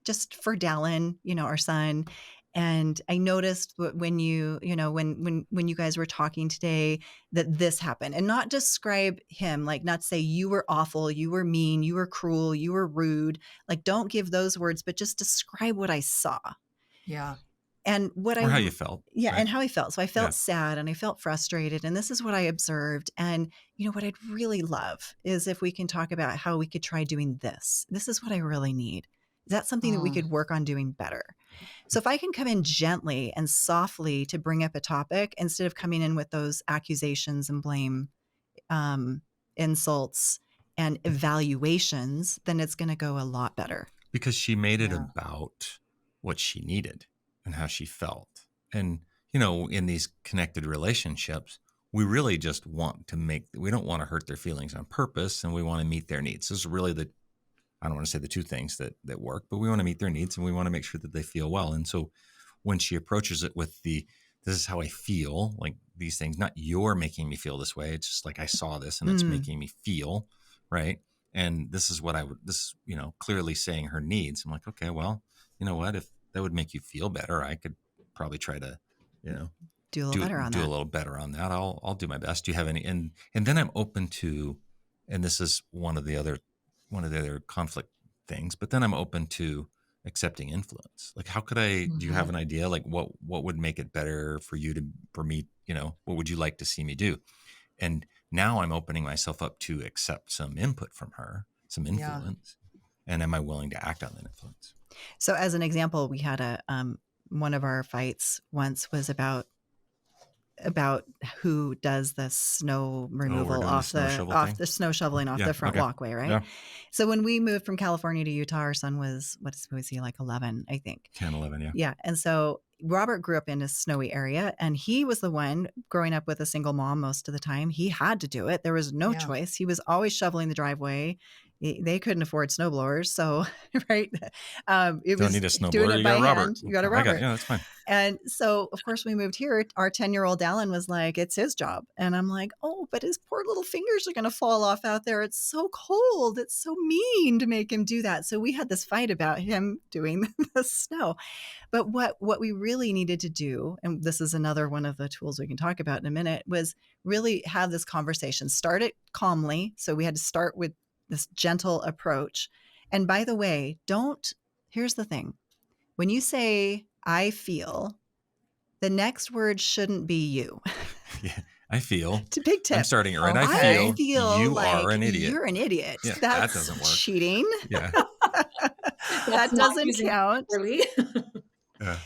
just for Dallin, our son. And I noticed when when you guys were talking today that this happened, and not describe him, like not say you were awful, you were mean, you were cruel, you were rude. Like, don't give those words, but just describe what I saw. Yeah. And what Or how you felt. yeah, right? and how I felt. So I felt Yeah. sad and I felt frustrated. And this is what I observed. And what I'd really love is if we can talk about how we could try doing this. This is what I really need. Is that something that we could work on doing better? So if I can come in gently and softly to bring up a topic instead of coming in with those accusations and blame, insults and evaluations, then it's going to go a lot better. Because she made it Yeah. about what she needed and how she felt. And, in these connected relationships, we really just we don't want to hurt their feelings on purpose, and we want to meet their needs. This is really I don't want to say the two things that work, but we want to meet their needs and we want to make sure that they feel well. And so when she approaches it with this is how I feel, like these things, not you're making me feel this way. It's just like, I saw this and it's making me feel, right? And this is what clearly saying her needs. I'm like, okay, well, you know what? If that would make you feel better, I could probably try to, Do a little better on do that. a little better on that. I'll do my best. Do you have any? And then I'm open to, and this is one of the other conflict things, but then I'm open to accepting influence. Like, how could do you have an idea? Like what would make it better for me, what would you like to see me do? And now I'm opening myself up to accept some input from her, some influence. And am I willing to act on that influence? So as an example, we had one of our fights once was about who does the snow Oh, we're removal doing the snow shovel thing? snow shoveling off Yeah. the front Okay. walkway, right? Yeah. So when we moved from California to Utah, our son was, was he, like 11, I think. 10, 11. Yeah. Yeah. And so Robert grew up in a snowy area, and he was the one growing up with a single mom most of the time. He had to do it. There was no Yeah. choice. He was always shoveling the driveway. They couldn't afford snowblowers. So, right. It Don't was need a snowblower. doing it You by got a Robert. hand. You got a I Robert. got, yeah, that's fine. And so, of course, we moved here. Our 10-year-old Dallin was like, it's his job. And I'm like, oh, but his poor little fingers are going to fall off out there. It's so cold. It's so mean to make him do that. So we had this fight about him doing the snow. But what we really needed to do, and this is another one of the tools we can talk about in a minute, was really have this conversation. Start it calmly. So we had to start with this gentle approach. And by the way, here's the thing. When you say, I feel, the next word shouldn't be you. Yeah. I feel. It's a big tip. I'm starting it right. Okay. I feel you like are an idiot. You're an idiot. Yeah, That's that doesn't work. cheating. Yeah. That not doesn't using it count. properly. Yeah.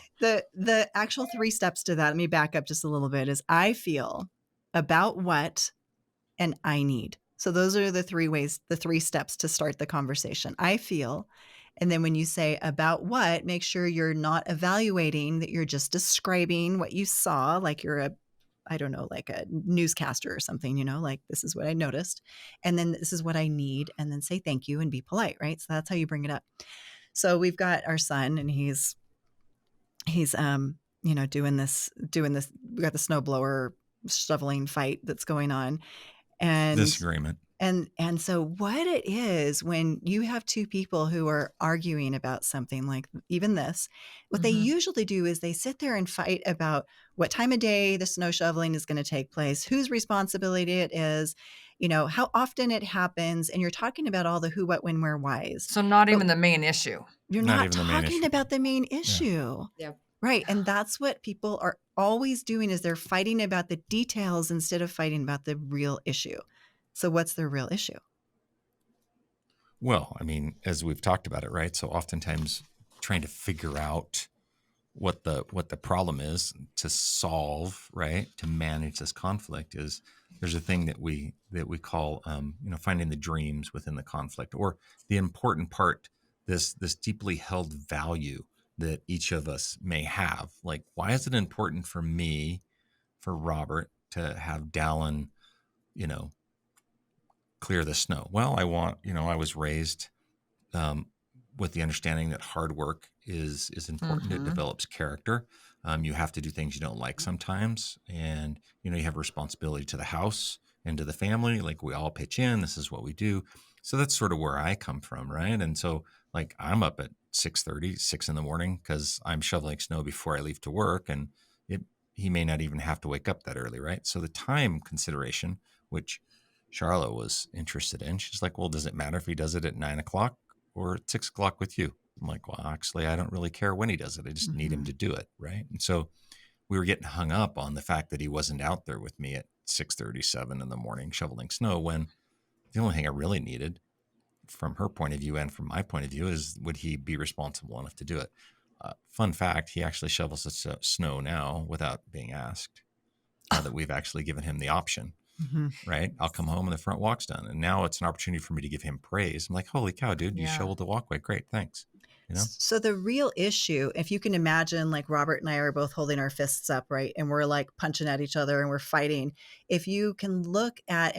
The actual 3 steps to that, let me back up just a little bit, is I feel, about what, and I need. So those are the 3 steps to start the conversation. I feel. And then when you say about what, make sure you're not evaluating, that you're just describing what you saw, like you're I don't know, like a newscaster or something, like this is what I noticed. And then this is what I need. And then say thank you and be polite, right? So that's how you bring it up. So we've got our son, and he's doing this, we got the snowblower shoveling fight that's going on. And Disagreement. And so what it is when you have 2 people who are arguing about something like even this, what they usually do is they sit there and fight about what time of day the snow shoveling is going to take place, whose responsibility it is, how often it happens. And you're talking about all the who, what, when, where, whys. So not even the main issue. You're Not not even the main talking issue. about the main issue. Yep. Right. And that's what people are always doing, is they're fighting about the details instead of fighting about the real issue. So what's the real issue? Well, I mean, as we've talked about it, right? So oftentimes trying to figure out what the problem is to solve, right? To manage this conflict is there's a thing that we call finding the dreams within the conflict, or the important part, this deeply held value that each of us may have. Like, why is it important for me, for Robert, to have Dallin, clear the snow? Well, I was raised with the understanding that hard work is important. It develops character. You have to do things you don't like sometimes, and you have a responsibility to the house and to the family. Like, we all pitch in. This is what we do. So that's sort of where I come from, right? And so, like, I'm up at 6:30, 6 in the morning, because I'm shoveling snow before I leave to work, and he may not even have to wake up that early, right? So the time consideration, which Sharla was interested in, she's like, well, does it matter if he does it at 9 o'clock or at 6 o'clock with you? I'm like, well, actually, I don't really care when he does it. I just need him to do it, right? And so we were getting hung up on the fact that he wasn't out there with me at 6:37 in the morning shoveling snow, when the only thing I really needed, from her point of view and from my point of view, is would he be responsible enough to do it? Fun fact, he actually shovels the snow now without being asked, now that we've actually given him the option. Right? I'll come home and the front walk's done. And now it's an opportunity for me to give him praise. I'm like, holy cow, dude, you shoveled the walkway. Great. Thanks. So the real issue, if you can imagine, like Robert and I are both holding our fists up, right? And we're like punching at each other and we're fighting. If you can look at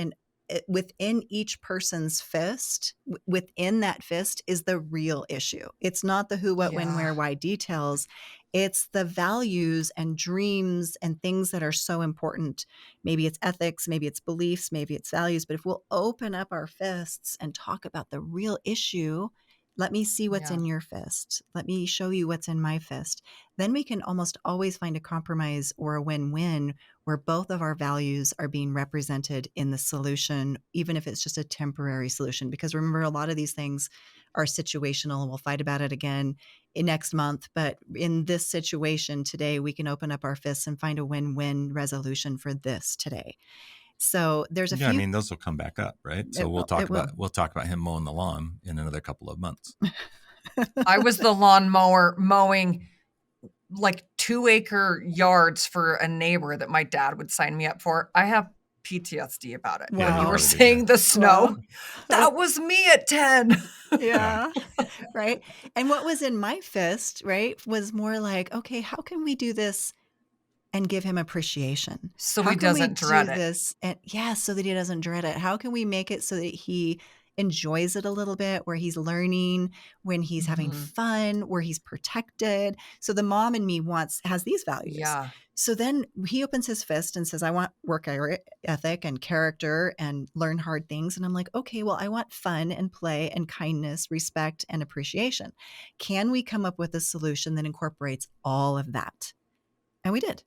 within each person's fist, within that fist is the real issue. It's not the who, what, when, where, why details. It's the values and dreams and things that are so important. Maybe it's ethics, maybe it's beliefs, maybe it's values. But if we'll open up our fists and talk about the real issue, let me see what's in your fist. Let me show you what's in my fist. Then we can almost always find a compromise or a win-win where both of our values are being represented in the solution, even if it's just a temporary solution. Because remember, a lot of these things are situational, and we'll fight about it again next month. But in this situation today, we can open up our fists and find a win-win resolution for this today. So there's a Yeah, I few. mean, those will come back up, right? So we'll It will. we'll talk about him mowing the lawn in another couple of months. I was the lawn mower mowing like 2-acre yards for a neighbor that my dad would sign me up for. I have PTSD about it. Yeah, When you you were Wow. probably do. saying the snow, Wow. that was me at 10. Yeah. Yeah. Right. And what was in my fist, right, was more like, okay, how can we do this and give him appreciation? So How he can we doesn't dread do it. this? And yeah, so that he doesn't dread it. How can we make it so that he enjoys it a little bit, where he's learning, when he's having Mhm. fun, where he's protected? So the mom in me has these values. Yeah. So then he opens his fist and says, I want work ethic and character and learn hard things. And I'm like, okay, well, I want fun and play and kindness, respect, and appreciation. Can we come up with a solution that incorporates all of that? And we did.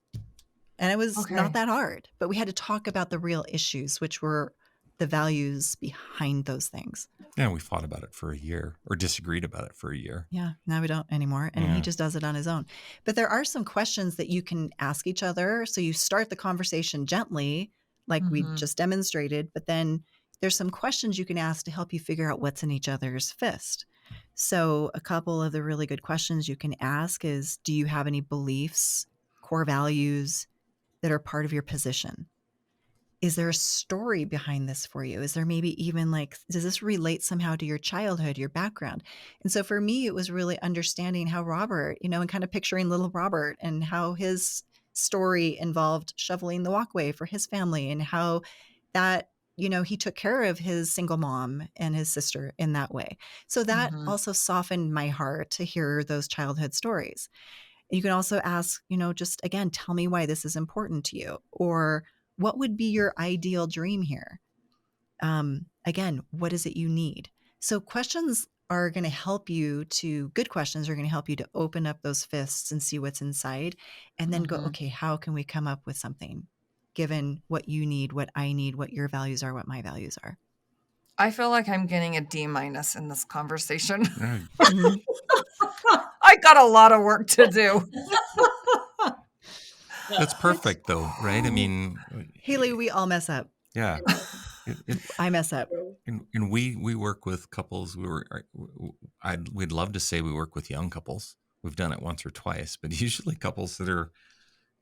And it was not Okay. that hard, but we had to talk about the real issues, which were the values behind those things. Yeah, we fought about it for a year or disagreed about it for a year. Yeah, now we don't anymore. And he Yeah. just does it on his own. But there are some questions that you can ask each other. So you start the conversation gently, like we Mhm. just demonstrated, but then there's some questions you can ask to help you figure out what's in each other's fist. So a couple of the really good questions you can ask is, do you have any beliefs, core values that are part of your position? Is there a story behind this for you? Is there maybe even like, does this relate somehow to your childhood, your background? And so for me, it was really understanding how Robert, and kind of picturing little Robert and how his story involved shoveling the walkway for his family, and how that, he took care of his single mom and his sister in that way. So that Mhm. also softened my heart to hear those childhood stories. You can also ask, just again, tell me why this is important to you, or what would be your ideal dream here? Again, what is it you need? So questions are going to help you good questions are going to help you to open up those fists and see what's inside, and then go, Mhm. okay, how can we come up with something given what you need, what I need, what your values are, what my values are? I feel like I'm getting a D- in this conversation. Yeah. Mhm. I got a lot of work to do. That's perfect though, right? I mean, Haley, we all mess up. yeah. It, I mess up. and we work with couples. We'd love to say we work with young couples. We've done it once or twice, but usually couples that are,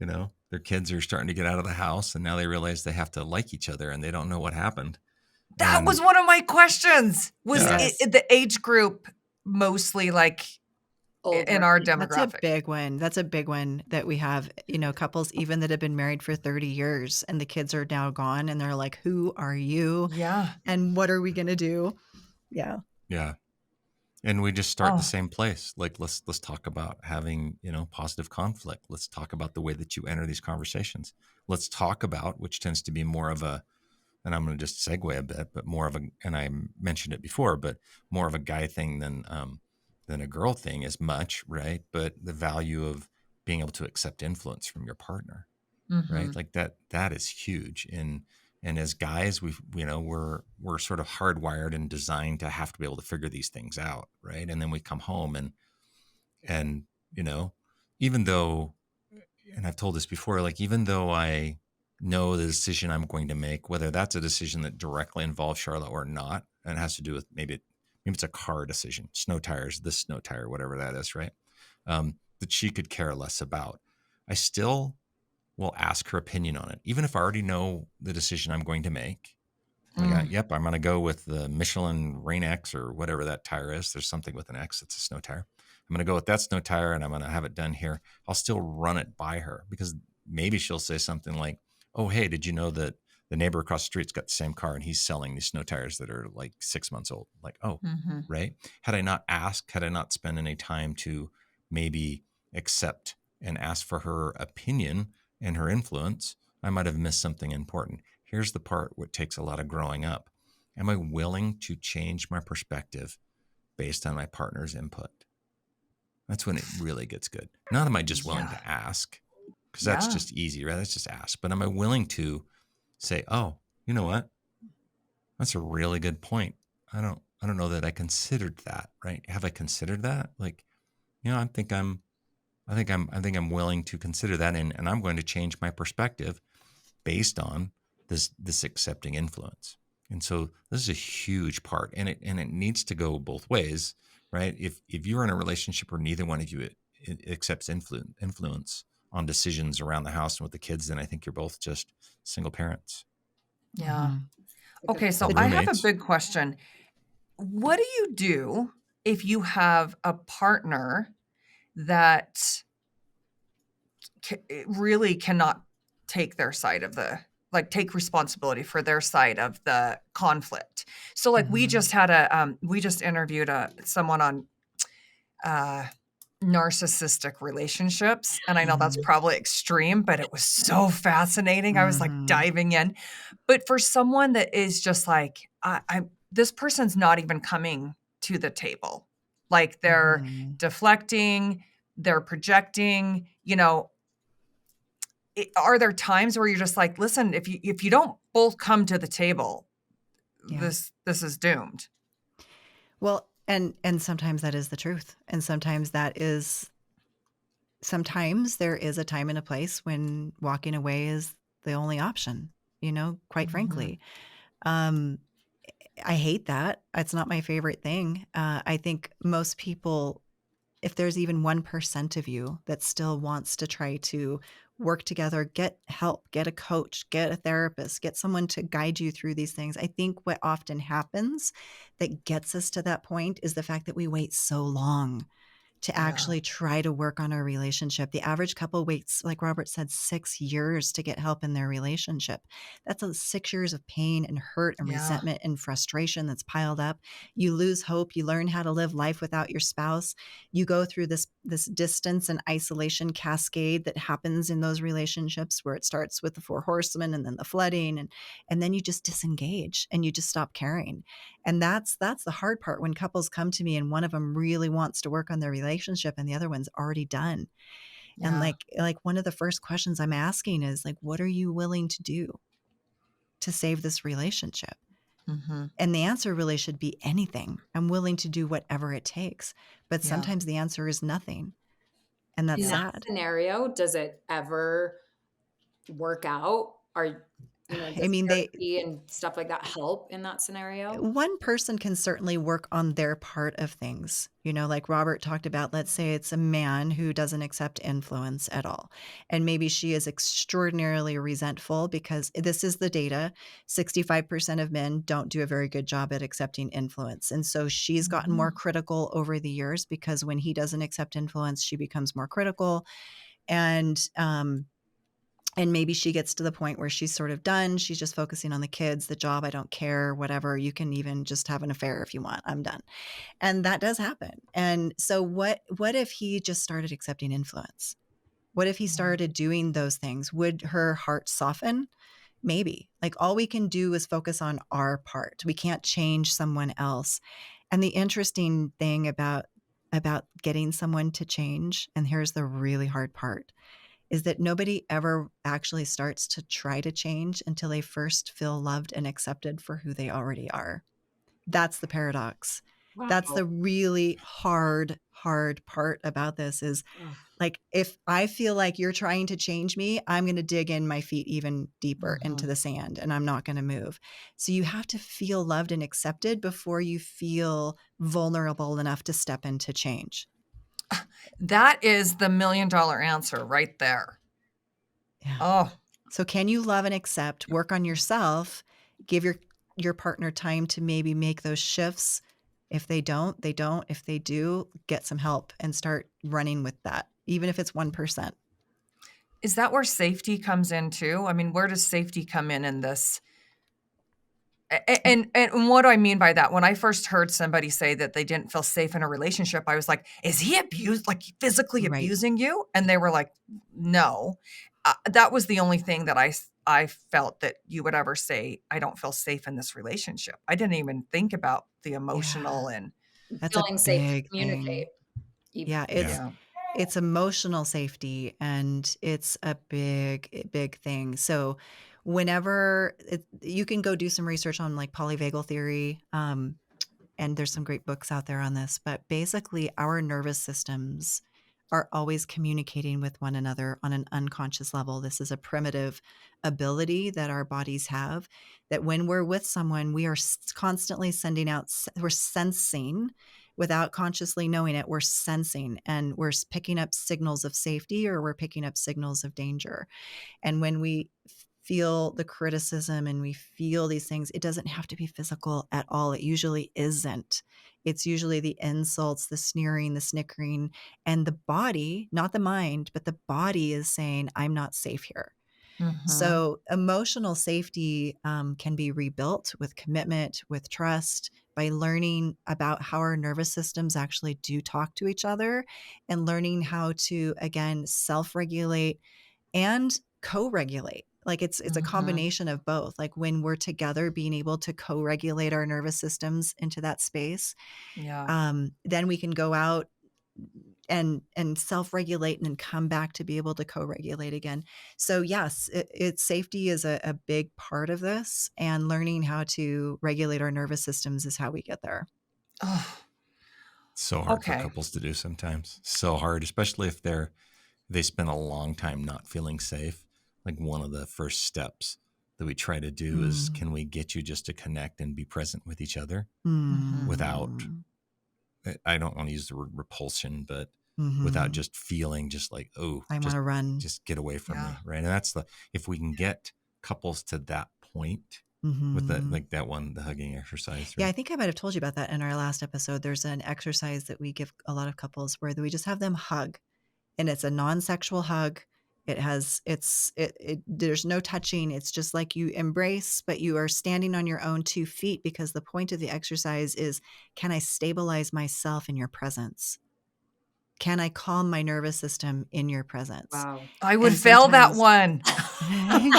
their kids are starting to get out of the house and now they realize they have to like each other and they don't know what happened. That And was one of my questions. Was yeah, Yes. the age group mostly like in Older. our That's a demographic? big one. That's a big one that we have, couples even that have been married for 30 years and the kids are now gone and they're like, who are you? Yeah. And what are we going to do? Yeah. yeah. And we just start the Oh. same place. Like let's talk about having, positive conflict. Let's talk about the way that you enter these conversations. Let's talk about, which tends to be more of a, and I'm going to just segue a bit, but more of a, and I mentioned it before, but more of a guy thing than a girl thing as much, right? But the value of being able to accept influence from your partner, right? Mhm. Like that is huge. And as guys, we're sort of hardwired and designed to have to be able to figure these things out, right? And then we come home and you know, even though, and I've told this before, like even though I know the decision I'm going to make, whether that's a decision that directly involves Charlotte or not, and it has to do with maybe it's a car decision, snow tires, this snow tire, whatever that is, right? That she could care less about. I still will ask her opinion on it, even if I already know the decision I'm going to make. Like, Mm. yep, I'm going to go with the Michelin Rain X or whatever that tire is. There's something with an X. It's a snow tire. I'm going to go with that snow tire and I'm going to have it done here. I'll still run it by her because maybe she'll say something like, oh, hey, did you know that the neighbor across the street's got the same car and he's selling these snow tires that are like 6 months old? Like, oh, Mhm. right. Had I not asked, had I not spent any time to maybe accept and ask for her opinion and her influence, I might have missed something important. Here's the part what takes a lot of growing up. Am I willing to change my perspective based on my partner's input? That's when it really gets good. Not am I just willing Yeah. to ask, because that's Yeah. just easy, right? That's just ask. But am I willing to say, oh, you know what? That's a really good point. I don't know that I considered that, right? Have I considered that? Like, I think I'm willing to consider that and I'm going to change my perspective based on this accepting influence. And so this is a huge part, and it needs to go both ways, right? If you're in a relationship where neither one of you accepts influence on decisions around the house and with the kids, then I think you're both just single parents Yeah. Mhm. Okay, or so I have a roommates. big question. What do you do if you have a partner that really cannot take their side of the like take responsibility for their side of the conflict? So like Mhm. we just interviewed someone on uh narcissistic relationships, and I know that's Mhm. probably extreme, but it was so fascinating. I was like Mhm. diving in. But for someone that is just like I'm this person's not even coming to the table, like they're Mhm. deflecting, they're projecting, are there times where you're just like, listen, if you don't both come to the table, Yeah. this is doomed. Well, and sometimes that is the truth. And sometimes there is a time and a place when walking away is the only option, quite Mhm. frankly. Um, I hate that. It's not my favorite thing. I think most people, if there's even 1% of you that still wants to try to work together, get help, get a coach, get a therapist, get someone to guide you through these things. I think what often happens that gets us to that point is the fact that we wait so long to Yeah. actually try to work on our relationship. The average couple waits, like Robert said, 6 years to get help in their relationship. That's 6 years of pain and hurt and Yeah. resentment and frustration that's piled up. You lose hope. You learn how to live life without your spouse. You go through this distance and isolation cascade that happens in those relationships, where it starts with the four horsemen and then the flooding, and then you just disengage and you just stop caring. And that's the hard part when couples come to me and one of them really wants to work on their relationship and the other one's already done. And Yeah. like one of the first questions I'm asking is like, what are you willing to do to save this relationship? Mhm. And the answer really should be anything. I'm willing to do whatever it takes. But Yeah. sometimes the answer is nothing. And that's In that Yeah. sad. scenario, does it ever work out? I Does mean, therapy and stuff like that help in that scenario? one person can certainly work on their part of things. Like Robert talked about, let's say it's a man who doesn't accept influence at all. And maybe she is extraordinarily resentful because this is the data. 65% of men don't do a very good job at accepting influence. And so she's gotten more Mhm. critical over the years because when he doesn't accept influence, she becomes more critical. And maybe she gets to the point where she's sort of done. She's just focusing on the kids, the job. I don't care, whatever. You can even just have an affair if you want. I'm done. And that does happen. And so what if he just started accepting influence? What if he Yeah. started doing those things? Would her heart soften? Maybe. Like all we can do is focus on our part. We can't change someone else. And the interesting thing about getting someone to change, and here's the really hard part, is that nobody ever actually starts to try to change until they first feel loved and accepted for who they already are. That's the paradox. That's Wow. the really hard part about this is Ugh. like, if I feel like you're trying to change me, I'm going to dig in my feet even deeper into Mhm. the sand and I'm not going to move. So you have to feel loved and accepted before you feel vulnerable enough to step into change. That is the $1,000,000 answer right there. Yeah. Oh, So can you love and accept, work on yourself, give your partner time to maybe make those shifts? If they don't, they don't. If they do, get some help and start running with that, even if it's 1%. is that where safety comes in too? I mean, where does safety come in this? And what do I mean by that? When I first heard somebody say that they didn't feel safe in a relationship, I was like, "Is he abused, like physically Right. abusing you?" And they were like, "No." That was the only thing that I felt that you would ever say, "I don't feel safe in this relationship." I didn't even think about the Yeah. emotional and That's a Feeling safe to big communicate. thing. Yeah, Yeah. yeah. it's emotional safety and it's a big thing. So you can go do some research on like polyvagal theory, and there's some great books out there on this, but basically our nervous systems are always communicating with one another on an unconscious level. This is a primitive ability that our bodies have, that when we're with someone, we are constantly sending out, we're sensing without consciously knowing it, we're sensing and we're picking up signals of safety or we're picking up signals of danger. And when we feel the criticism and we feel these things, it doesn't have to be physical at all. It usually isn't. It's usually the insults, the sneering, the snickering, and the body, not the mind, but the body is saying, I'm not safe here. Mhm. So emotional safety can be rebuilt with commitment, with trust, by learning about how our nervous systems actually do talk to each other and learning how to, again, self-regulate and co-regulate. Like it's a Mhm. combination of both. Like when we're together, being able to co-regulate our nervous systems into that space, Yeah. then we can go out and self-regulate and then come back to be able to co-regulate again. So yes, safety is a big part of this, and learning how to regulate our nervous systems is how we get there. Oh, So hard for okay. couples to do sometimes. So hard, especially if they spend a long time not feeling safe. Like one of the first steps that we try to do is, Mm. can we get you just to connect and be present with each other Mhm. without, Mm. I don't want to use the word repulsion, but without Mhm. just feeling just like, oh, I want to run. just get away from Yeah. me. Right. And that's if we can get couples to that point with that, Mhm. like that one, the hugging exercise, Yeah, right? I think I might have told you about that in our last episode. There's an exercise that we give a lot of couples where we just have them hug, and it's a non-sexual hug. There's no touching. It's just like you embrace, but you are standing on your own 2 feet, because the point of the exercise is, can I stabilize myself in your presence? Can I calm my nervous system in your presence? Wow. I would And fail that sometimes one. I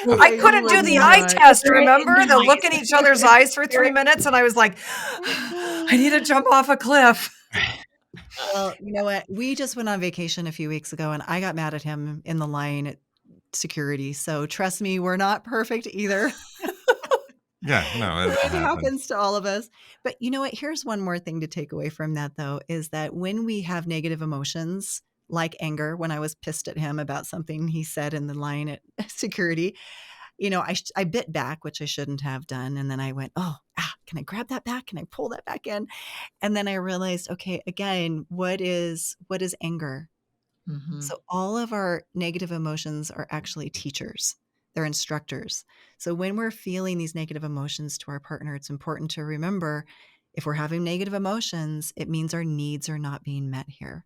okay, you couldn't do would the eye not. test, We're remember? in The look in eyes. each other's eyes for 3 minutes, and I was like, I need to jump off a cliff. Well, you know what? We just went on vacation a few weeks ago and I got mad at him in the line at security. So trust me, we're not perfect either. Yeah, no, it It happens. happens to all of us. But you know what? Here's one more thing to take away from that, though, is that when we have negative emotions, like anger, when I was pissed at him about something he said in the line at security, I bit back, which I shouldn't have done. And then I went, oh, can I grab that back? Can I pull that back in? And then I realized, okay, again, what is anger? Mhm. So all of our negative emotions are actually teachers. They're instructors. So when we're feeling these negative emotions to our partner, it's important to remember, if we're having negative emotions, it means our needs are not being met here.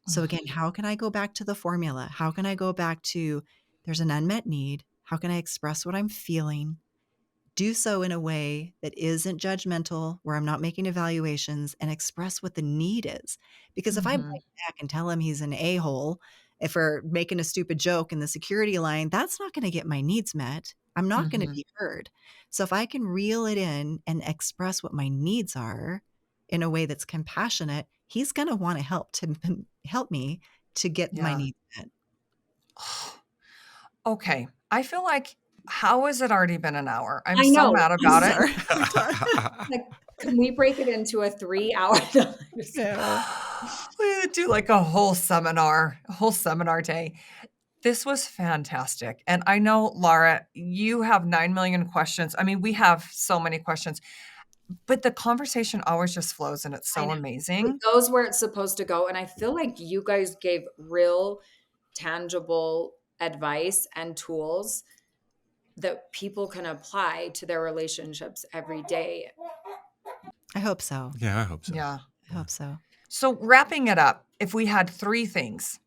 So Mhm. again, how can I go back to the formula? How can I go back to, there's an unmet need? How can I express what I'm feeling? Do so in a way that isn't judgmental, where I'm not making evaluations, and express what the need is. Because if I Mhm. bite back and tell him he's an a-hole, if we're making a stupid joke in the security line, that's not going to get my needs met. I'm not going to Mhm. be heard. So if I can reel it in and express what my needs are in a way that's compassionate, he's going to want to help me to get my Yeah. needs met. Okay. I feel like, how has it already been an hour? I'm I so know. mad I'm about it. sorry. I'm sorry. Like, can we break it into a 3-hour? Yeah. We could do like a whole seminar day. This was fantastic. And I know, Laura, you have 9 million questions. I mean, we have so many questions, but the conversation always just flows and it's I so know. It amazing. goes where it's supposed to go. And I feel like you guys gave real, tangible advice and tools that people can apply to their relationships every day. I hope so. Yeah, I hope so. Yeah. I hope so. So, wrapping it up, if we had 3 things,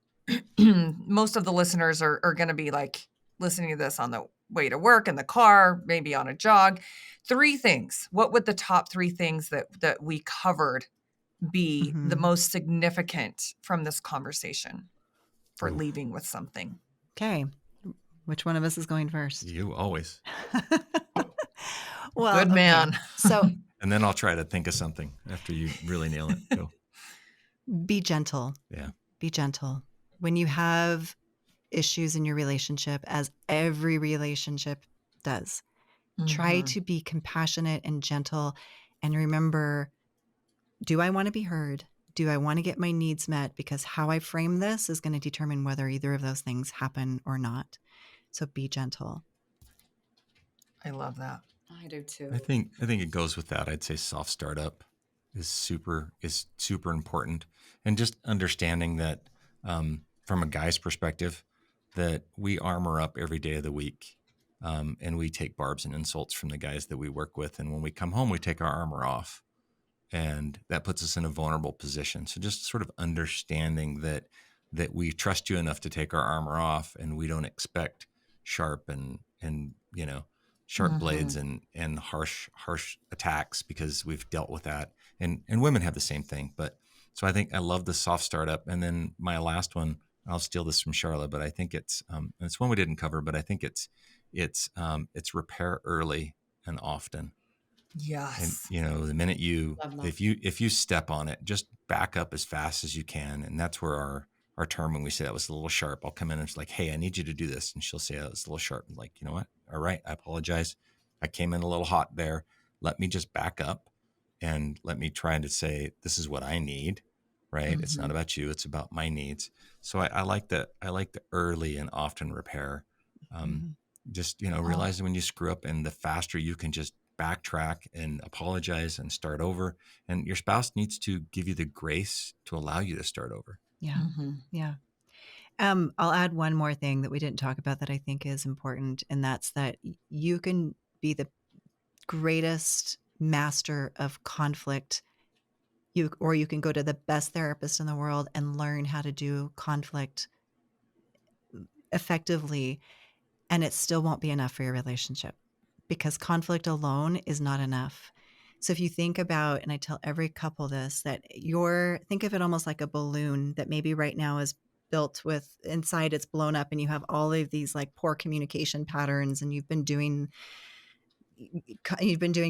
most of the listeners are going to be like listening to this on the way to work, in the car, maybe on a jog. 3 things. What would the top 3 things that we covered be the Mhm. most significant from this conversation for Ooh, leaving with something? Okay. Which one of us is going first? you always. Well, Good okay. man. So And then I'll try to think of something after you really nail it. Go. be gentle. Yeah. Be gentle. When you have issues in your relationship, as every relationship does, try Mhm. to be compassionate and gentle. And remember, do I want to be heard? do I want to get my needs met? Because how I frame this is going to determine whether either of those things happen or not. So be gentle. I love that. I do too. I think it goes with that. I'd say soft startup is super important, and just understanding that from a guy's perspective, that we armor up every day of the week, and we take barbs and insults from the guys that we work with, and when we come home, we take our armor off, and that puts us in a vulnerable position. So just sort of understanding that we trust you enough to take our armor off, and we don't expect sharp and sharp blades and harsh attacks, because we've dealt with that, and women have the same thing. But so I think I love the soft startup. And then my last one, I'll steal this from Sharla, but I think it's one we didn't cover, but I think it's repair early and often. And Yes. the minute Love that. if you step on it, just back up as fast as you can. And that's where our term, when we say that was a little sharp, I'll come in and it's like, hey, I need you to do this. And she'll say, oh, it's a little sharp. I'm like, you know what? All right, I apologize. I came in a little hot there. Let me just back up and let me try to say, this is what I need, right? It's not about you. It's about my needs. So I like that. I like the early and often repair. Just, realizing when you screw up, and the faster you can just backtrack and apologize and start over. And your spouse needs to give you the grace to allow you to start over. Yeah. Yeah. I'll add one more thing that we didn't talk about that I think is important, and that's that you can be the greatest master of conflict. You can go to the best therapist in the world and learn how to do conflict effectively, and it still won't be enough for your relationship, because conflict alone is not enough. So if you think about, and I tell every couple this, that think of it almost like a balloon that maybe right now is built with inside, it's blown up, and you have all of these like poor communication patterns, and you've been doing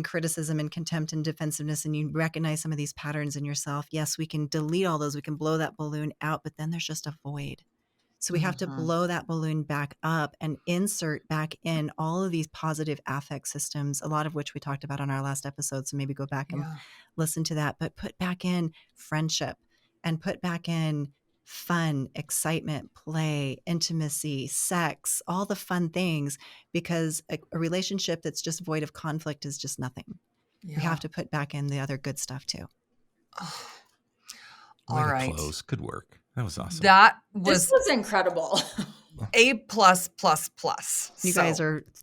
criticism and contempt and defensiveness, and you recognize some of these patterns in yourself. Yes, we can delete all those. We can blow that balloon out, but then there's just a void. So we have to blow that balloon back up and insert back in all of these positive affect systems, a lot of which we talked about on our last episode. So maybe go back and listen to that, but put back in friendship and put back in fun, excitement, play, intimacy, sex, all the fun things, because a relationship that's just void of conflict is just nothing. We have to put back in the other good stuff too. All right. Close. Good work. That was awesome. This was incredible. A++++.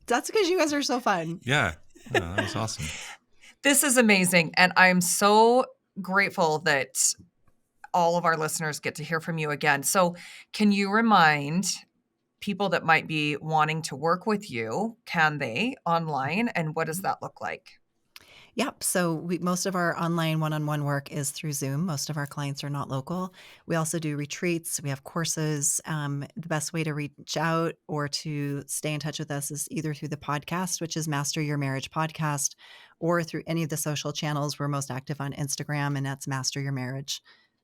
That's because you guys are so fun. Yeah. Oh, that was awesome. This is amazing. And I'm so grateful that all of our listeners get to hear from you again. So can you remind people that might be wanting to work with you, can they, online? And what does that look like? Yep. So most of our online one-on-one work is through Zoom. Most of our clients are not local. We also do retreats. We have courses. The best way to reach out or to stay in touch with us is either through the podcast, which is Master Your Marriage Podcast, or through any of the social channels. We're most active on Instagram, and that's Master Your Marriage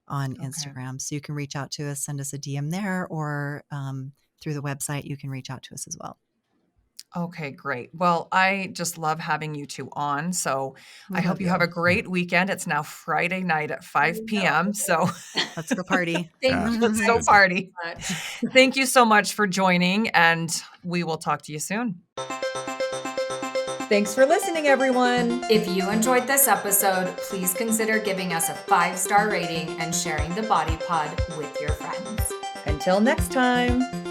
on Instagram. So you can reach out to us, send us a DM there, or through the website, you can reach out to us as well. Okay, great. Well, I just love having you two on. So I hope you have a great weekend. It's now Friday night at 5 p.m. So let's go party. Let's go party. Thank you so much for joining, and we will talk to you soon. Thanks for listening, everyone. If you enjoyed this episode, please consider giving us a 5-star rating and sharing the Body Pod with your friends. Until next time.